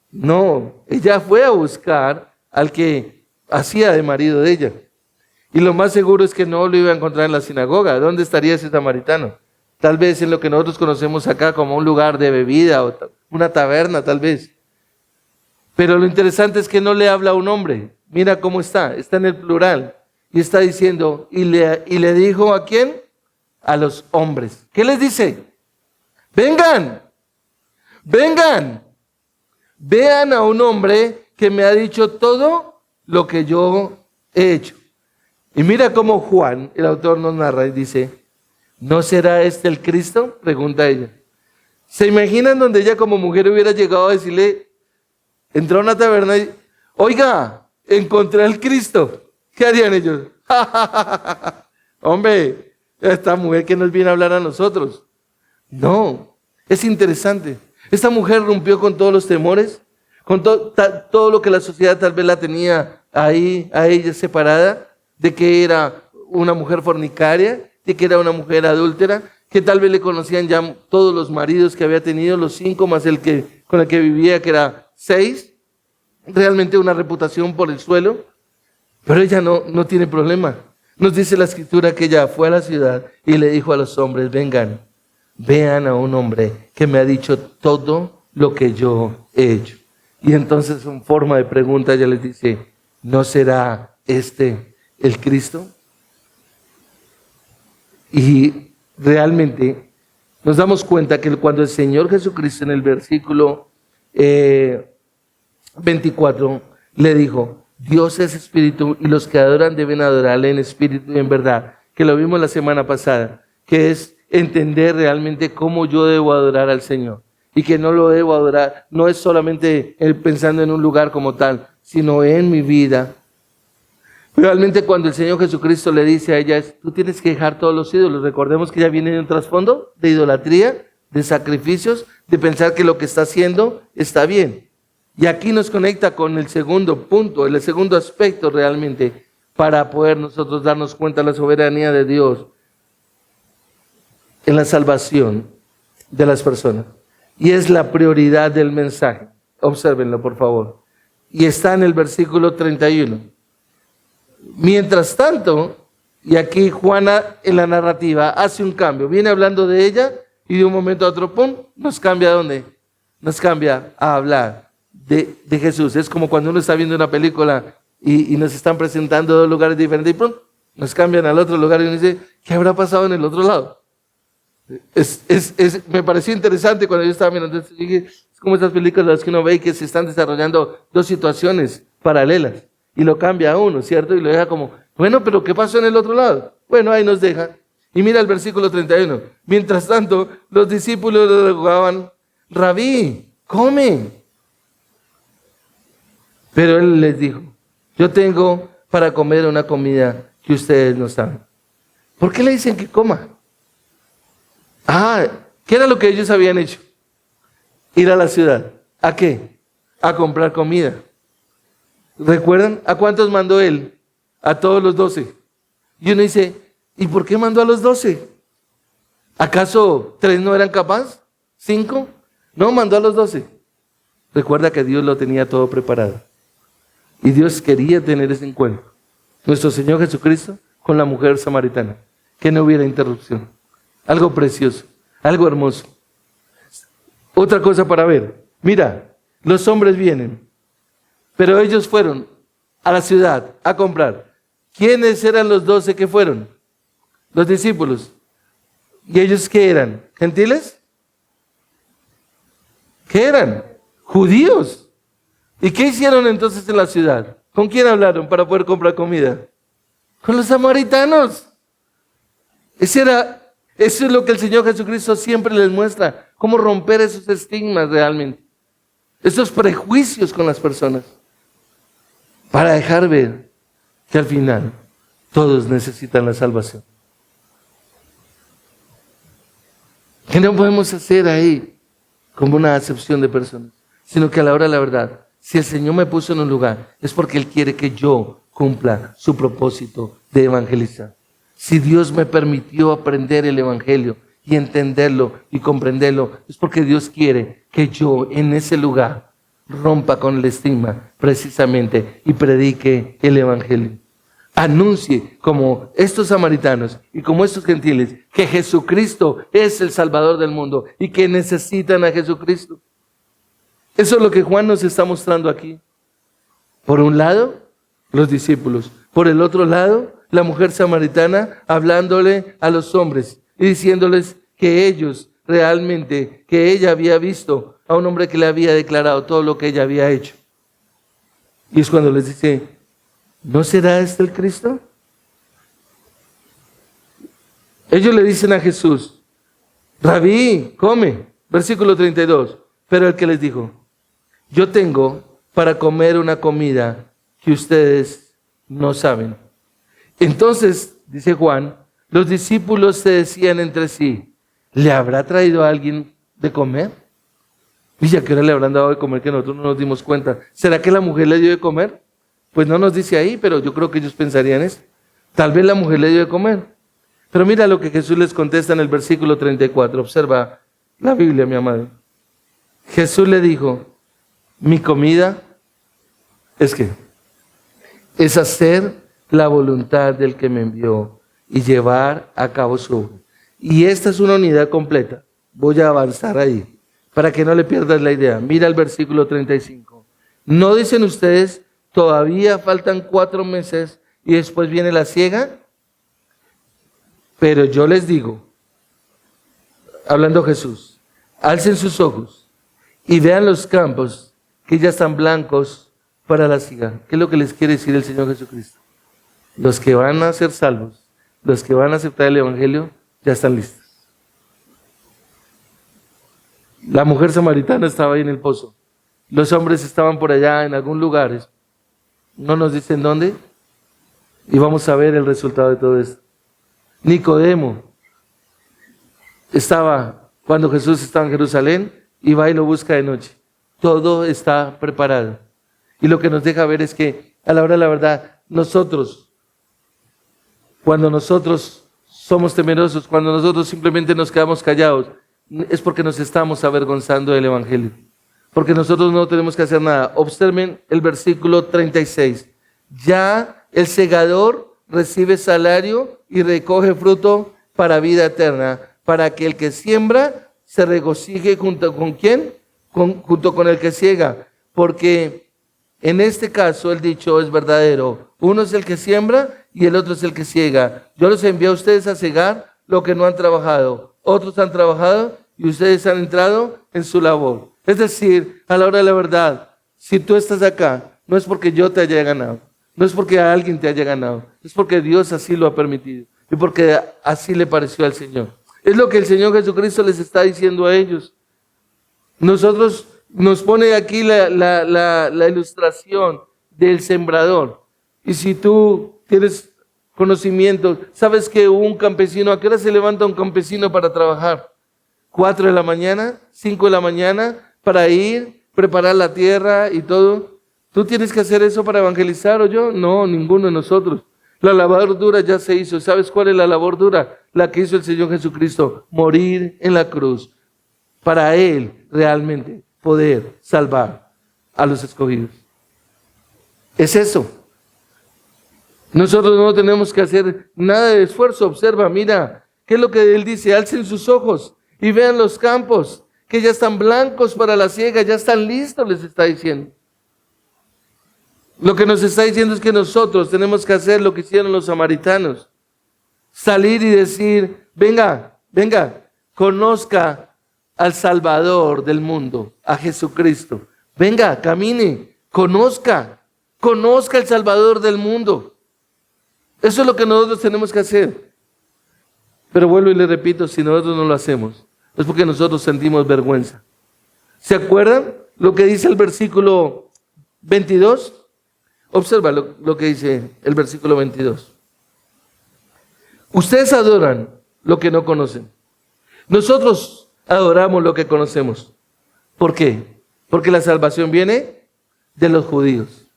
Speaker 1: No, ella fue a buscar al que hacía de marido de ella. Y lo más seguro es que no lo iba a encontrar en la sinagoga. ¿Dónde estaría ese samaritano? Tal vez en lo que nosotros conocemos acá como un lugar de bebida o una taberna, tal vez. Pero lo interesante es que no le habla a un hombre. Mira cómo está en el plural. Y está diciendo, y le dijo ¿a quién? A los hombres. ¿Qué les dice? Vengan, vengan, vean a un hombre que me ha dicho todo lo que yo he hecho. Y mira cómo Juan, el autor, nos narra y dice, ¿no será este el Cristo? Pregunta ella. ¿Se imaginan donde ella como mujer hubiera llegado a decirle, entró a una taberna y, oiga, encontré al Cristo? ¿Qué harían ellos? Hombre, esta mujer que nos viene a hablar a nosotros. No, es interesante. Esta mujer rompió con todos los temores, con todo lo que la sociedad tal vez la tenía ahí, a ella separada, de que era una mujer fornicaria, de que era una mujer adúltera, que tal vez le conocían ya todos los maridos que había tenido, los 5 más con el que vivía, que era 6. Realmente una reputación por el suelo. Pero ella no tiene problema. Nos dice la Escritura que ella fue a la ciudad y le dijo a los hombres, vengan, vean a un hombre que me ha dicho todo lo que yo he hecho. Y entonces en forma de pregunta ella les dice, ¿no será este el Cristo? Y realmente nos damos cuenta que cuando el Señor Jesucristo en el versículo 24 le dijo, Dios es espíritu y los que adoran deben adorarle en espíritu y en verdad, que lo vimos la semana pasada, que es entender realmente cómo yo debo adorar al Señor y que no lo debo adorar, no es solamente pensando en un lugar como tal, sino en mi vida. Realmente cuando el Señor Jesucristo le dice a ella, tú tienes que dejar todos los ídolos, recordemos que ella viene de un trasfondo de idolatría, de sacrificios, de pensar que lo que está haciendo está bien. Y aquí nos conecta con el segundo punto, el segundo aspecto realmente, para poder nosotros darnos cuenta de la soberanía de Dios en la salvación de las personas. Y es la prioridad del mensaje. Obsérvenlo, por favor. Y está en el versículo 31. Mientras tanto, y aquí Juana en la narrativa hace un cambio. Viene hablando de ella y de un momento a otro, ¡pum!, nos cambia a dónde. Nos cambia a hablar de Jesús. Es como cuando uno está viendo una película y nos están presentando dos lugares diferentes y ¡pum!, nos cambian al otro lugar y uno dice, ¿qué habrá pasado en el otro lado? Me pareció interesante cuando yo estaba mirando esto. Dije, es como esas películas que uno ve que se están desarrollando dos situaciones paralelas y lo cambia a uno, ¿cierto? Y lo deja como, bueno, pero ¿qué pasó en el otro lado? Bueno, ahí nos deja. Y mira el versículo 31. Mientras tanto, los discípulos le rogaban, Rabí, come. Pero él les dijo, yo tengo para comer una comida que ustedes no saben. ¿Por qué le dicen que coma? ¿Qué era lo que ellos habían hecho? Ir a la ciudad. ¿A qué? A comprar comida. ¿Recuerdan? ¿A cuántos mandó él? A todos los 12. Y uno dice, ¿y por qué mandó a los 12? ¿Acaso 3 no eran capaces? ¿5? No, mandó a los 12. Recuerda que Dios lo tenía todo preparado. Y Dios quería tener ese encuentro. Nuestro Señor Jesucristo con la mujer samaritana. Que no hubiera interrupción. Algo precioso, algo hermoso. Otra cosa para ver. Mira, los hombres vienen, pero ellos fueron a la ciudad a comprar. ¿Quiénes eran los 12 que fueron? Los discípulos. ¿Y ellos qué eran? ¿Gentiles? ¿Qué eran? Judíos. ¿Y qué hicieron entonces en la ciudad? ¿Con quién hablaron para poder comprar comida? Con los samaritanos. Eso es lo que el Señor Jesucristo siempre les muestra, cómo romper esos estigmas realmente, esos prejuicios con las personas, para dejar ver que al final todos necesitan la salvación. Que no podemos hacer ahí como una acepción de personas, sino que a la hora de la verdad, si el Señor me puso en un lugar, es porque Él quiere que yo cumpla su propósito de evangelizar. Si Dios me permitió aprender el Evangelio y entenderlo y comprenderlo, es porque Dios quiere que yo en ese lugar rompa con el estigma precisamente y predique el Evangelio. Anuncie como estos samaritanos y como estos gentiles que Jesucristo es el Salvador del mundo y que necesitan a Jesucristo. Eso es lo que Juan nos está mostrando aquí. Por un lado, los discípulos. Por el otro lado, la mujer samaritana hablándole a los hombres y diciéndoles que ellos realmente, que ella había visto a un hombre que le había declarado todo lo que ella había hecho. Y es cuando les dice, ¿no será este el Cristo? Ellos le dicen a Jesús, Rabí, come. Versículo 32. Pero el que les dijo, yo tengo para comer una comida que ustedes no saben. Entonces, dice Juan, los discípulos se decían entre sí, ¿le habrá traído a alguien de comer? ¿Y ya que hora le habrán dado de comer que nosotros no nos dimos cuenta? ¿Será que la mujer le dio de comer? Pues no nos dice ahí, pero yo creo que ellos pensarían eso. Tal vez la mujer le dio de comer. Pero mira lo que Jesús les contesta en el versículo 34. Observa la Biblia, mi amado. Jesús le dijo, mi comida es ¿qué? Es hacer la voluntad del que me envió y llevar a cabo su obra. Y esta es una unidad completa. Voy a avanzar ahí para que no le pierdas la idea. Mira el versículo 35. ¿No dicen ustedes, todavía faltan 4 meses y después viene la siega? Pero yo les digo, hablando Jesús, alcen sus ojos y vean los campos que ya están blancos para la siega. ¿Qué es lo que les quiere decir el Señor Jesucristo? Los que van a ser salvos, los que van a aceptar el Evangelio, ya están listos. La mujer samaritana estaba ahí en el pozo. Los hombres estaban por allá en algún lugar. No nos dicen dónde. Y vamos a ver el resultado de todo esto. Nicodemo estaba, cuando Jesús estaba en Jerusalén, y va y lo busca de noche. Todo está preparado. Y lo que nos deja ver es que a la hora de la verdad, nosotros, cuando nosotros somos temerosos, cuando nosotros simplemente nos quedamos callados, es porque nos estamos avergonzando del Evangelio. Porque nosotros no tenemos que hacer nada. Observen el versículo 36. Ya el segador recibe salario y recoge fruto para vida eterna, para que el que siembra se regocije junto con ¿quién? Junto con el que ciega. Porque en este caso el dicho es verdadero. Uno es el que siembra y el otro es el que ciega. Yo los envié a ustedes a cegar lo que no han trabajado. Otros han trabajado y ustedes han entrado en su labor. Es decir, a la hora de la verdad, si tú estás acá, no es porque yo te haya ganado, no es porque a alguien te haya ganado, es porque Dios así lo ha permitido y porque así le pareció al Señor. Es lo que el Señor Jesucristo les está diciendo a ellos. Nosotros nos pone aquí la ilustración del sembrador. Y si tú tienes conocimiento, sabes que un campesino, ¿a qué hora se levanta un campesino para trabajar? 4 de la mañana, 5 de la mañana, para ir, preparar la tierra y todo. ¿Tú tienes que hacer eso para evangelizar o yo? No, ninguno de nosotros. La labor dura ya se hizo. ¿Sabes cuál es la labor dura? La que hizo el Señor Jesucristo, morir en la cruz, para Él realmente poder salvar a los escogidos. Es eso. Nosotros no tenemos que hacer nada de esfuerzo. Observa, mira, ¿qué es lo que Él dice? Alcen sus ojos y vean los campos, que ya están blancos para la siega, ya están listos, les está diciendo. Lo que nos está diciendo es que nosotros tenemos que hacer lo que hicieron los samaritanos. Salir y decir, venga, conozca al Salvador del mundo, a Jesucristo. Venga, camine, conozca, conozca al Salvador del mundo. Eso es lo que nosotros tenemos que hacer. Pero vuelvo y le repito, si nosotros no lo hacemos, es porque nosotros sentimos vergüenza. ¿Se acuerdan lo que dice el versículo 22? Observa lo que dice el versículo 22. Ustedes adoran lo que no conocen. Nosotros adoramos lo que conocemos. ¿Por qué? Porque la salvación viene de los judíos.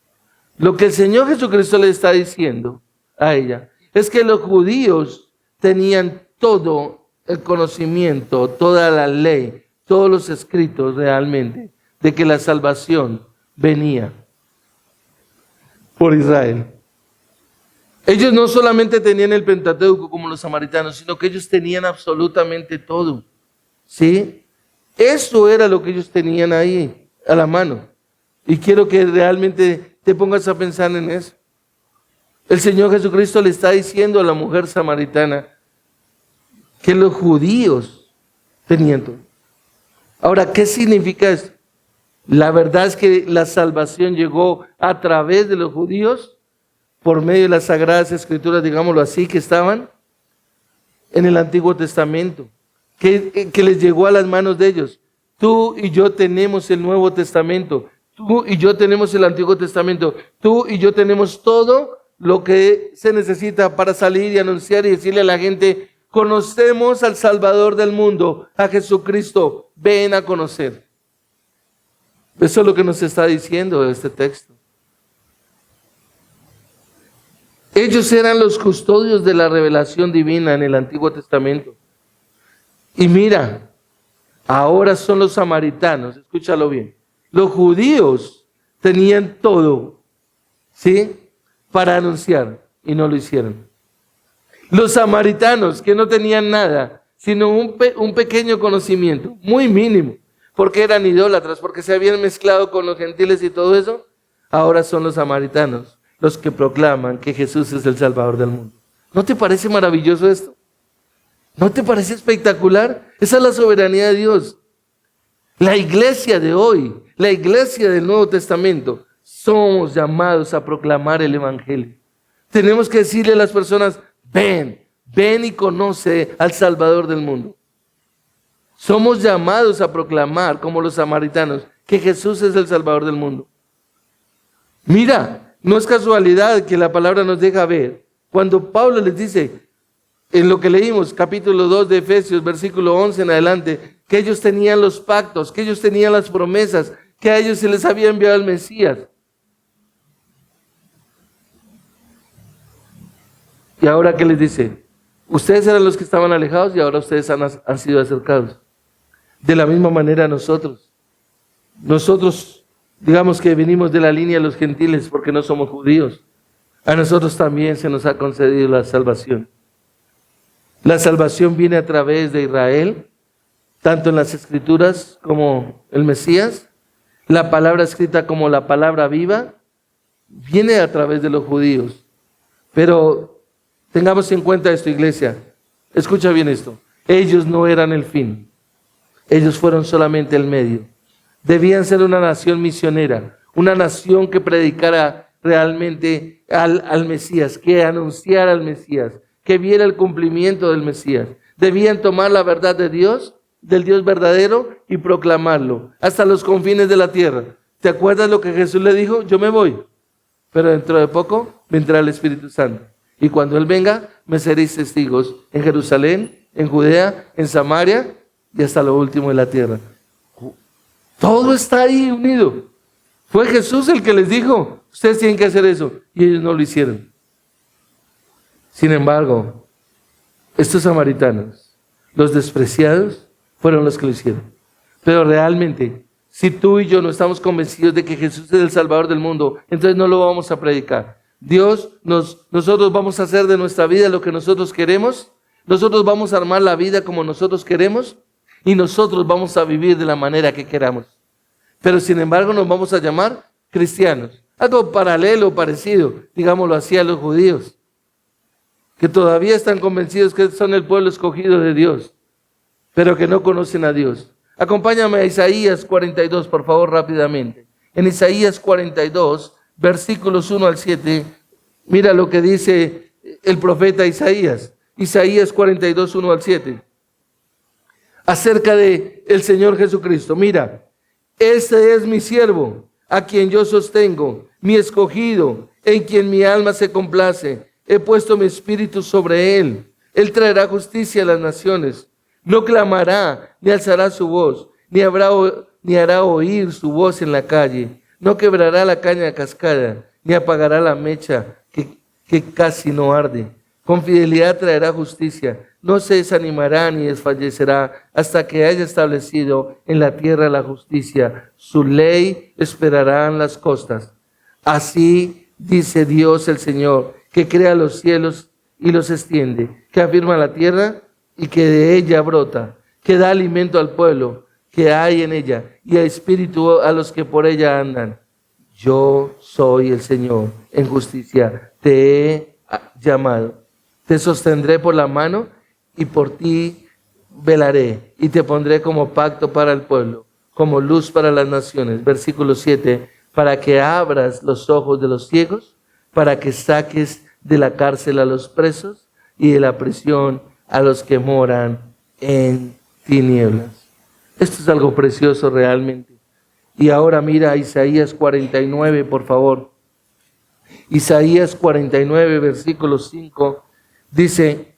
Speaker 1: Lo que el Señor Jesucristo le está diciendo a ella es que los judíos tenían todo el conocimiento, toda la ley, todos los escritos realmente de que la salvación venía por Israel. Ellos no solamente tenían el Pentateuco como los samaritanos, sino que ellos tenían absolutamente todo. ¿Sí? Eso era lo que ellos tenían ahí a la mano. Y quiero que realmente te pongas a pensar en eso. El Señor Jesucristo le está diciendo a la mujer samaritana que los judíos tenían todo. Ahora, ¿qué significa esto? La verdad es que la salvación llegó a través de los judíos por medio de las Sagradas Escrituras, digámoslo así, que estaban en el Antiguo Testamento, que les llegó a las manos de ellos. Tú y yo tenemos el Nuevo Testamento, tú y yo tenemos el Antiguo Testamento, tú y yo tenemos todo lo que se necesita para salir y anunciar y decirle a la gente: conocemos al Salvador del mundo, a Jesucristo, ven a conocer. Eso es lo que nos está diciendo este texto. Ellos eran los custodios de la revelación divina en el Antiguo Testamento. Y mira, ahora son los samaritanos, escúchalo bien. Los judíos tenían todo, ¿sí?, para anunciar, y no lo hicieron. Los samaritanos, que no tenían nada, sino un pequeño conocimiento, muy mínimo, porque eran idólatras, porque se habían mezclado con los gentiles y todo eso, ahora son los samaritanos los que proclaman que Jesús es el Salvador del mundo. ¿No te parece maravilloso esto? ¿No te parece espectacular? Esa es la soberanía de Dios. La iglesia de hoy, la iglesia del Nuevo Testamento, somos llamados a proclamar el Evangelio. Tenemos que decirle a las personas: ven y conoce al Salvador del mundo. Somos llamados a proclamar, como los samaritanos, que Jesús es el Salvador del mundo. Mira, no es casualidad que la palabra nos deja ver, cuando Pablo les dice, en lo que leímos, capítulo 2 de Efesios, versículo 11 en adelante, que ellos tenían los pactos, que ellos tenían las promesas, que a ellos se les había enviado el Mesías. Y ahora, ¿qué les dice? Ustedes eran los que estaban alejados y ahora ustedes han sido acercados. De la misma manera nosotros, digamos que venimos de la línea de los gentiles porque no somos judíos. A nosotros también se nos ha concedido la salvación. La salvación viene a través de Israel, tanto en las Escrituras como el Mesías. La palabra escrita como la palabra viva viene a través de los judíos. Pero tengamos en cuenta esto, iglesia. Escucha bien esto. Ellos no eran el fin. Ellos fueron solamente el medio. Debían ser una nación misionera, una nación que predicara realmente al Mesías, que anunciara al Mesías, que viera el cumplimiento del Mesías. Debían tomar la verdad de Dios, del Dios verdadero, y proclamarlo hasta los confines de la tierra. ¿Te acuerdas lo que Jesús le dijo? Yo me voy, pero dentro de poco vendrá el Espíritu Santo. Y cuando Él venga, me seréis testigos en Jerusalén, en Judea, en Samaria y hasta lo último de la tierra. Todo está ahí unido. Fue Jesús el que les dijo: ustedes tienen que hacer eso, y ellos no lo hicieron. Sin embargo, estos samaritanos, los despreciados, fueron los que lo hicieron. Pero realmente, si tú y yo no estamos convencidos de que Jesús es el Salvador del mundo, entonces no lo vamos a predicar. Nosotros vamos a hacer de nuestra vida lo que nosotros queremos, nosotros vamos a armar la vida como nosotros queremos, y nosotros vamos a vivir de la manera que queramos. Pero sin embargo nos vamos a llamar cristianos. Algo paralelo, parecido, digámoslo así, a los judíos, que todavía están convencidos que son el pueblo escogido de Dios, pero que no conocen a Dios. Acompáñame a Isaías 42, por favor, rápidamente. En Isaías 42, versículos 1 al 7, mira lo que dice el profeta Isaías. Isaías 42, 1 al 7. Acerca de el Señor Jesucristo. Mira, este es mi siervo, a quien yo sostengo, mi escogido, en quien mi alma se complace. He puesto mi espíritu sobre él. Él traerá justicia a las naciones. No clamará, ni alzará su voz, ni hará oír su voz en la calle. No quebrará la caña cascada, ni apagará la mecha que casi no arde. Con fidelidad traerá justicia. No se desanimará ni desfallecerá hasta que haya establecido en la tierra la justicia. Su ley esperará en las costas. Así dice Dios el Señor, que crea los cielos y los extiende, que afirma la tierra y que de ella brota, que da alimento al pueblo que hay en ella y a espíritu a los que por ella andan. Yo soy el Señor, en justicia te he llamado. Te sostendré por la mano y por ti velaré y te pondré como pacto para el pueblo, como luz para las naciones. Versículo 7, para que abras los ojos de los ciegos, para que saques de la cárcel a los presos y de la prisión a los que moran en tinieblas. Esto es algo precioso realmente. Y ahora mira Isaías 49, por favor. Isaías 49, versículo 5, dice,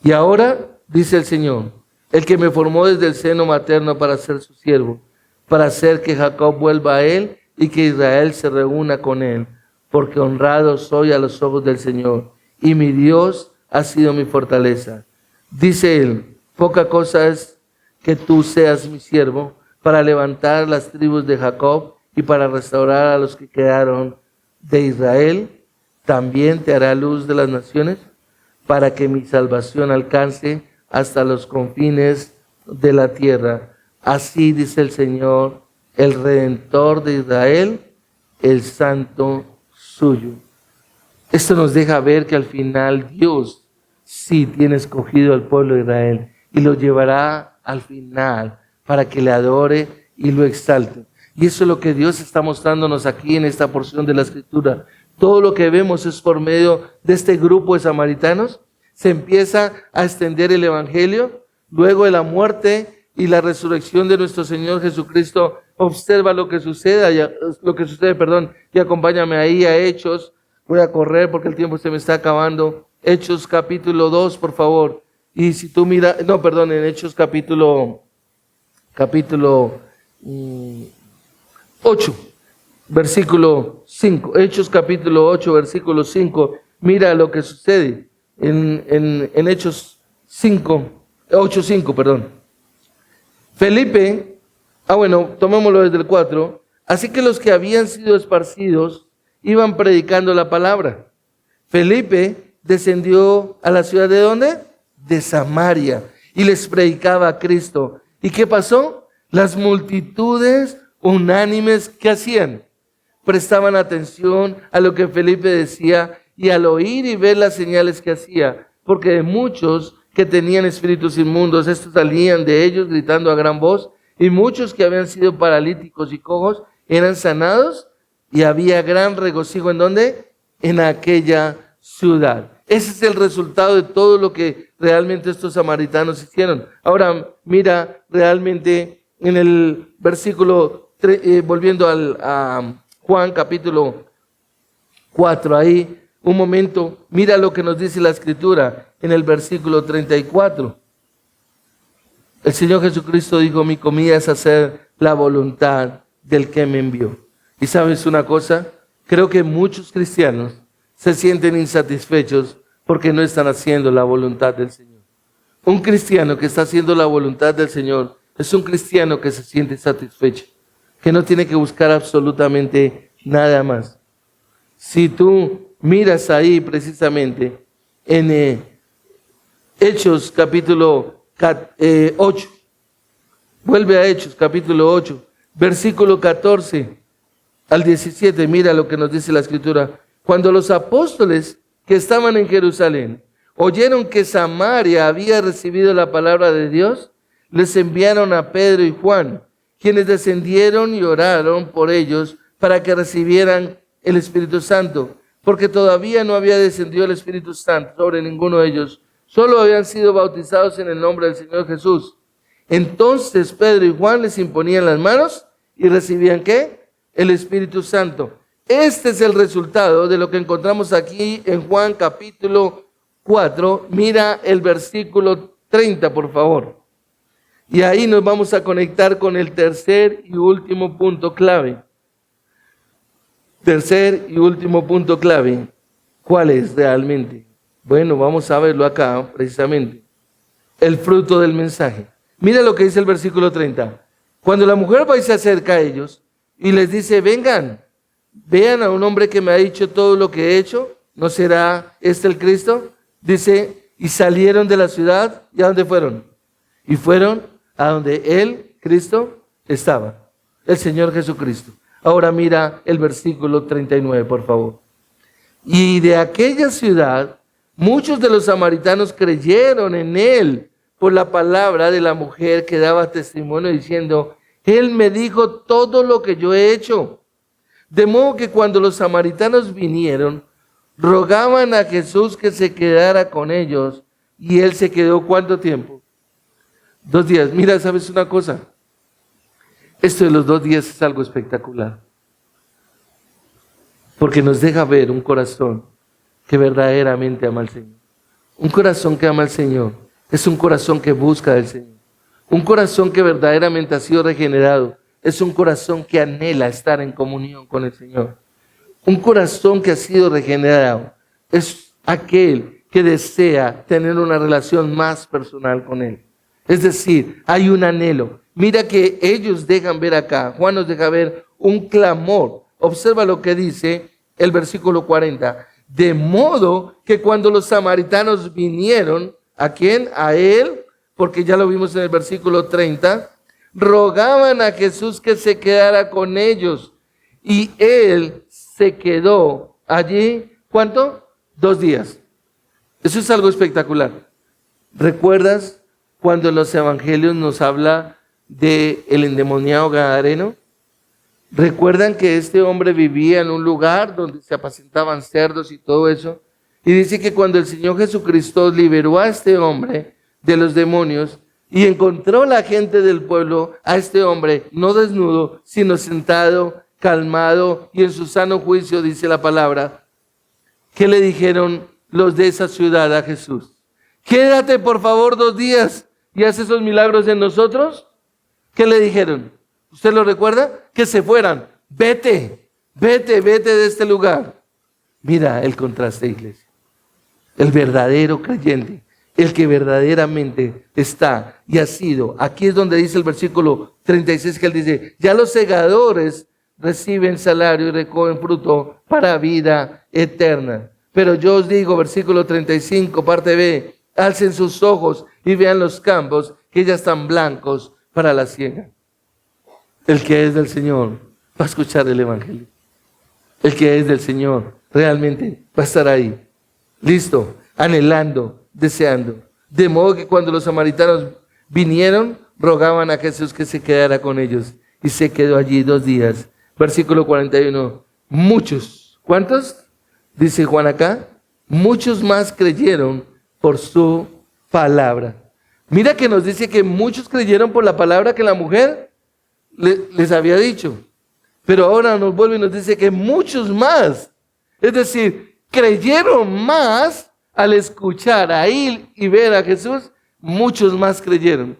Speaker 1: y ahora, dice el Señor, el que me formó desde el seno materno para ser su siervo, para hacer que Jacob vuelva a él y que Israel se reúna con él, porque honrado soy a los ojos del Señor, y mi Dios ha sido mi fortaleza. Dice él, poca cosa es que tú seas mi siervo, para levantar las tribus de Jacob y para restaurar a los que quedaron de Israel. También te hará luz de las naciones, para que mi salvación alcance hasta los confines de la tierra. Así dice el Señor, el Redentor de Israel, el Santo suyo. Esto nos deja ver que al final Dios sí tiene escogido al pueblo de Israel y lo llevará al final para que le adore y lo exalte. Y eso es lo que Dios está mostrándonos aquí en esta porción de la Escritura. Todo lo que vemos es por medio de este grupo de samaritanos. Se empieza a extender el Evangelio. Luego de la muerte y la resurrección de nuestro Señor Jesucristo, observa lo que sucede, y acompáñame ahí a Hechos. Voy a correr porque el tiempo se me está acabando. Hechos capítulo 2, por favor. Y si tú miras, en Hechos capítulo 8, versículo 5. Hechos capítulo 8, versículo 5. Mira lo que sucede en Hechos 8:5, perdón. Felipe, tomémoslo desde el 4. Así que los que habían sido esparcidos iban predicando la palabra. Felipe descendió a la ciudad ¿de dónde? De Samaria, y les predicaba a Cristo. ¿Y qué pasó? Las multitudes unánimes, ¿qué hacían? Prestaban atención a lo que Felipe decía y al oír y ver las señales que hacía, porque de muchos que tenían espíritus inmundos, estos salían de ellos gritando a gran voz, y muchos que habían sido paralíticos y cojos eran sanados, y había gran regocijo. ¿En dónde? En aquella ciudad. Ese es el resultado de todo lo que realmente estos samaritanos hicieron. Ahora mira realmente en el versículo, volviendo a Juan capítulo 4, ahí un momento, mira lo que nos dice la Escritura en el versículo 34. El Señor Jesucristo dijo, mi comida es hacer la voluntad del que me envió. Y sabes una cosa, creo que muchos cristianos se sienten insatisfechos porque no están haciendo la voluntad del Señor. Un cristiano que está haciendo la voluntad del Señor es un cristiano que se siente satisfecho, que no tiene que buscar absolutamente nada más. Si tú miras ahí precisamente en Hechos capítulo 8, vuelve a Hechos capítulo 8, versículo 14 al 17, mira lo que nos dice la Escritura. Cuando los apóstoles que estaban en Jerusalén oyeron que Samaria había recibido la palabra de Dios, les enviaron a Pedro y Juan, quienes descendieron y oraron por ellos para que recibieran el Espíritu Santo, porque todavía no había descendido el Espíritu Santo sobre ninguno de ellos, solo habían sido bautizados en el nombre del Señor Jesús. Entonces Pedro y Juan les imponían las manos y recibían ¿qué? El Espíritu Santo. Este es el resultado de lo que encontramos aquí en Juan capítulo 4. Mira el versículo 30, por favor. Y ahí nos vamos a conectar con el tercer y último punto clave. Tercer y último punto clave. ¿Cuál es realmente? Bueno, vamos a verlo acá precisamente. El fruto del mensaje. Mira lo que dice el versículo 30. Cuando la mujer va y se acerca a ellos y les dice, vengan, vean a un hombre que me ha dicho todo lo que he hecho, ¿no será este el Cristo? Dice, y salieron de la ciudad, ¿y a dónde fueron? Y fueron a donde él, Cristo, estaba, el Señor Jesucristo. Ahora mira el versículo 39, por favor. Y de aquella ciudad, muchos de los samaritanos creyeron en él por la palabra de la mujer que daba testimonio diciendo, él me dijo todo lo que yo he hecho. De modo que cuando los samaritanos vinieron, rogaban a Jesús que se quedara con ellos, y él se quedó ¿cuánto tiempo? 2 días. Mira, ¿sabes una cosa? Esto de los 2 días es algo espectacular, porque nos deja ver un corazón que verdaderamente ama al Señor. Un corazón que ama al Señor es un corazón que busca del Señor. Un corazón que verdaderamente ha sido regenerado es un corazón que anhela estar en comunión con el Señor. Un corazón que ha sido regenerado es aquel que desea tener una relación más personal con Él. Es decir, hay un anhelo. Mira que ellos dejan ver acá, Juan nos deja ver un clamor. Observa lo que dice el versículo 40. De modo que cuando los samaritanos vinieron, ¿a quién? A Él, porque ya lo vimos en el versículo 30, rogaban a Jesús que se quedara con ellos. Y Él se quedó allí, ¿cuánto? 2 días. Eso es algo espectacular. ¿Recuerdas cuando en los evangelios nos habla del endemoniado gadareno? ¿Recuerdan que este hombre vivía en un lugar donde se apacentaban cerdos y todo eso? Y dice que cuando el Señor Jesucristo liberó a este hombre de los demonios y encontró la gente del pueblo a este hombre no desnudo, sino sentado, calmado y en su sano juicio, dice la palabra, ¿qué le dijeron los de esa ciudad a Jesús? Quédate por favor 2 días y haz esos milagros en nosotros. ¿Qué le dijeron? ¿Usted lo recuerda? Que se fueran. Vete de este lugar. Mira el contraste, iglesia. El verdadero creyente, el que verdaderamente está y ha sido. Aquí es donde dice el versículo 36 que él dice, ya los segadores reciben salario y recogen fruto para vida eterna. Pero yo os digo, versículo 35, parte B, alcen sus ojos y vean los campos que ya están blancos para la siega. El que es del Señor va a escuchar el evangelio. El que es del Señor realmente va a estar ahí. Listo, anhelando, deseando. De modo que cuando los samaritanos vinieron, rogaban a Jesús que se quedara con ellos. Y se quedó allí 2 días. Versículo 41. Muchos, ¿cuántos? Dice Juan acá. Muchos más creyeron por su palabra. Mira que nos dice que muchos creyeron por la palabra que la mujer les había dicho. Pero ahora nos vuelve y nos dice que muchos más. Es decir, creyeron más al escuchar, a ir y ver a Jesús, muchos más creyeron.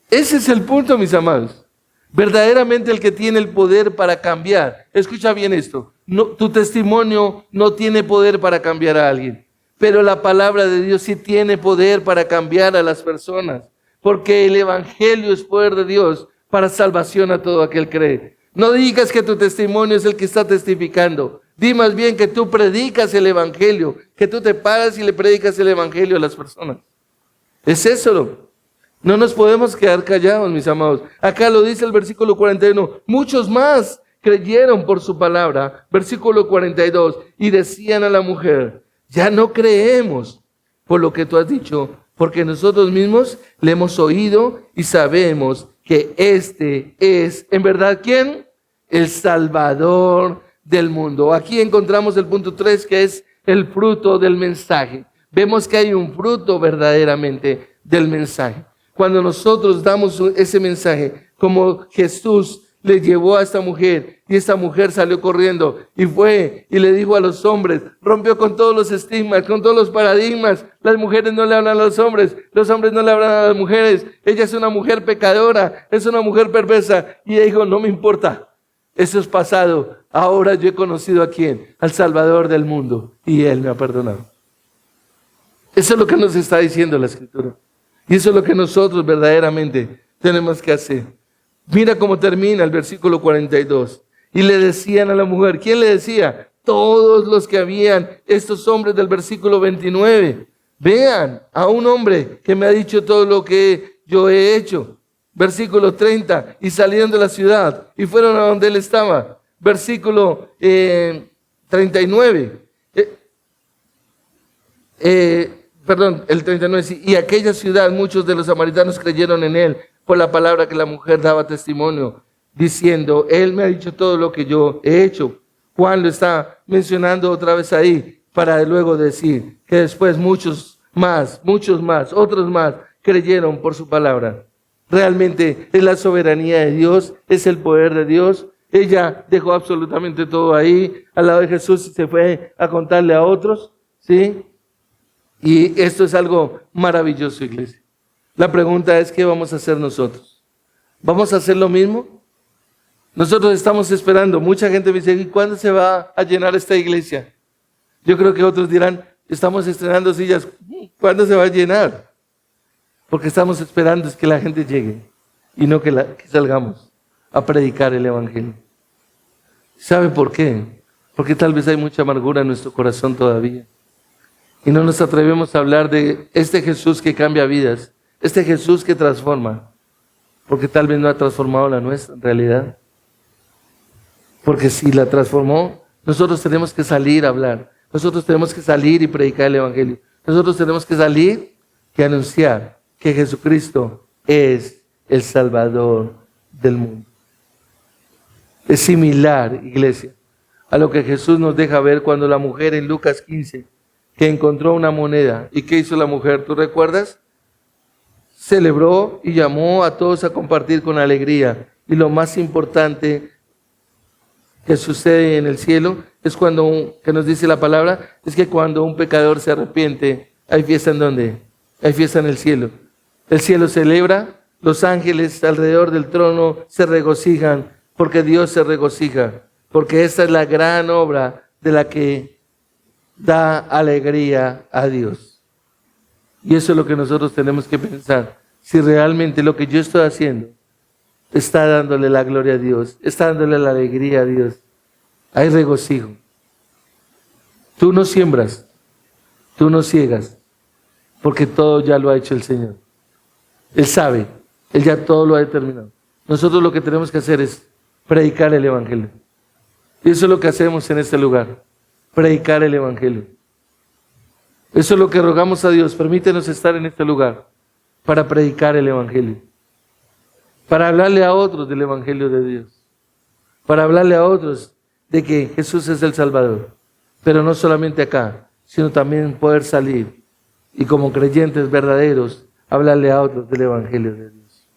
Speaker 1: Ese es el punto, mis amados. Verdaderamente el que tiene el poder para cambiar. Escucha bien esto. No, tu testimonio no tiene poder para cambiar a alguien. Pero la palabra de Dios sí tiene poder para cambiar a las personas. Porque el evangelio es poder de Dios para salvación a todo aquel que cree. No digas que tu testimonio es el que está testificando. Di más bien que tú predicas el evangelio, que tú te paras y le predicas el evangelio a las personas. Es eso. No nos podemos quedar callados, mis amados. Acá lo dice el versículo 41. Muchos más creyeron por su palabra. Versículo 42. Y decían a la mujer, ya no creemos por lo que tú has dicho, porque nosotros mismos le hemos oído y sabemos que este es, en verdad, ¿quién? El Salvador del mundo. Aquí encontramos el punto 3, que es el fruto del mensaje. Vemos que hay un fruto verdaderamente del mensaje. Cuando nosotros damos ese mensaje, como Jesús le llevó a esta mujer, y esta mujer salió corriendo y fue y le dijo a los hombres, rompió con todos los estigmas, con todos los paradigmas. Las mujeres no le hablan a los hombres no le hablan a las mujeres. Ella es una mujer pecadora, es una mujer perversa. Y ella dijo, no me importa, eso es pasado. Ahora yo he conocido a quién, al Salvador del mundo, y Él me ha perdonado. Eso es lo que nos está diciendo la Escritura. Y eso es lo que nosotros verdaderamente tenemos que hacer. Mira cómo termina el versículo 42. Y le decían a la mujer, ¿quién le decía? Todos los que habían, estos hombres del versículo 29. Vean a un hombre que me ha dicho todo lo que yo he hecho. Versículo 30. Y salieron de la ciudad y fueron a donde él estaba. Versículo 39. Perdón, el 39. Sí. Y aquella ciudad, muchos de los samaritanos creyeron en él por la palabra que la mujer daba testimonio, diciendo, él me ha dicho todo lo que yo he hecho. Juan lo está mencionando otra vez ahí, para luego decir que después muchos más, otros más, creyeron por su palabra. Realmente es la soberanía de Dios, es el poder de Dios. Ella dejó absolutamente todo ahí, al lado de Jesús, y se fue a contarle a otros, ¿sí? Y esto es algo maravilloso, iglesia. La pregunta es, ¿qué vamos a hacer nosotros? ¿Vamos a hacer lo mismo? Nosotros estamos esperando. Mucha gente me dice, ¿y cuándo se va a llenar esta iglesia? Yo creo que otros dirán, estamos estrenando sillas. ¿Cuándo se va a llenar? Porque estamos esperando es que la gente llegue y no que salgamos a predicar el Evangelio. ¿Sabe por qué? Porque tal vez hay mucha amargura en nuestro corazón todavía. Y no nos atrevemos a hablar de este Jesús que cambia vidas. Este Jesús que transforma, porque tal vez no ha transformado la nuestra en realidad. Porque si la transformó, nosotros tenemos que salir a hablar. Nosotros tenemos que salir y predicar el Evangelio. Nosotros tenemos que salir y anunciar que Jesucristo es el Salvador del mundo. Es similar, iglesia, a lo que Jesús nos deja ver cuando la mujer en Lucas 15, que encontró una moneda. ¿Y qué hizo la mujer? ¿Tú recuerdas? Celebró y llamó a todos a compartir con alegría. Y lo más importante que sucede en el cielo es que nos dice la palabra, es que cuando un pecador se arrepiente, hay fiesta en ¿dónde? Hay fiesta en el cielo. El cielo celebra, los ángeles alrededor del trono se regocijan, porque Dios se regocija, porque esta es la gran obra de la que da alegría a Dios. Y eso es lo que nosotros tenemos que pensar. Si realmente lo que yo estoy haciendo está dándole la gloria a Dios, está dándole la alegría a Dios, hay regocijo. Tú no siembras, tú no ciegas, porque todo ya lo ha hecho el Señor. Él sabe, Él ya todo lo ha determinado. Nosotros lo que tenemos que hacer es predicar el Evangelio. Y eso es lo que hacemos en este lugar, predicar el Evangelio. Eso es lo que rogamos a Dios. Permítenos estar en este lugar para predicar el Evangelio, para hablarle a otros del Evangelio de Dios, para hablarle a otros de que Jesús es el Salvador, pero no solamente acá, sino también poder salir y como creyentes verdaderos hablarle a otros del Evangelio de Dios.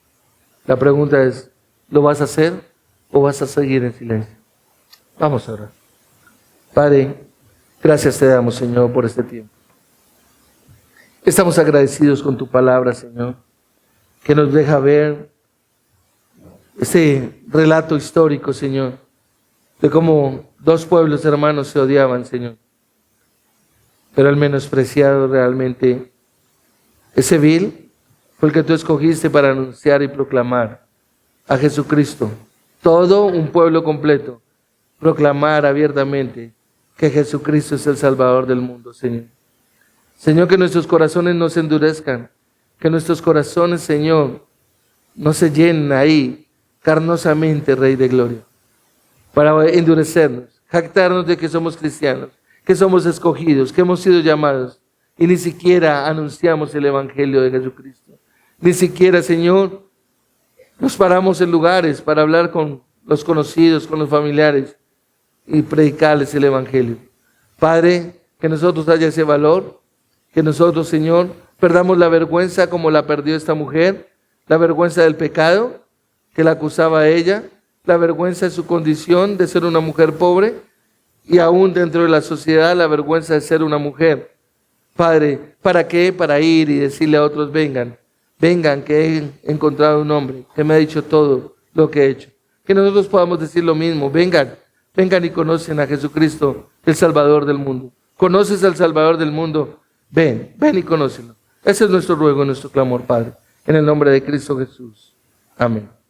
Speaker 1: La pregunta es, ¿lo vas a hacer o vas a seguir en silencio? Vamos a orar. Padre, gracias te damos, Señor, por este tiempo. Estamos agradecidos con tu palabra, Señor, que nos deja ver ese relato histórico, Señor, de cómo dos pueblos hermanos se odiaban, Señor. Pero el menospreciado realmente, ese vil, fue el que tú escogiste para anunciar y proclamar a Jesucristo. Todo un pueblo completo, proclamar abiertamente que Jesucristo es el Salvador del mundo, Señor. Señor, que nuestros corazones no se endurezcan, que nuestros corazones, Señor, no se llenen ahí carnosamente, Rey de Gloria, para endurecernos, jactarnos de que somos cristianos, que somos escogidos, que hemos sido llamados, y ni siquiera anunciamos el Evangelio de Jesucristo. Ni siquiera, Señor, nos paramos en lugares para hablar con los conocidos, con los familiares, y predicarles el Evangelio. Padre, que nosotros haya ese valor, que nosotros, Señor, perdamos la vergüenza como la perdió esta mujer, la vergüenza del pecado que la acusaba a ella, la vergüenza de su condición de ser una mujer pobre y aún dentro de la sociedad la vergüenza de ser una mujer. Padre, ¿para qué? Para ir y decirle a otros, vengan, que he encontrado un hombre que me ha dicho todo lo que he hecho. Que nosotros podamos decir lo mismo, vengan y conocen a Jesucristo, el Salvador del mundo. ¿Conoces al Salvador del mundo? Ven y conócelo. Ese es nuestro ruego, nuestro clamor, Padre. En el nombre de Cristo Jesús. Amén.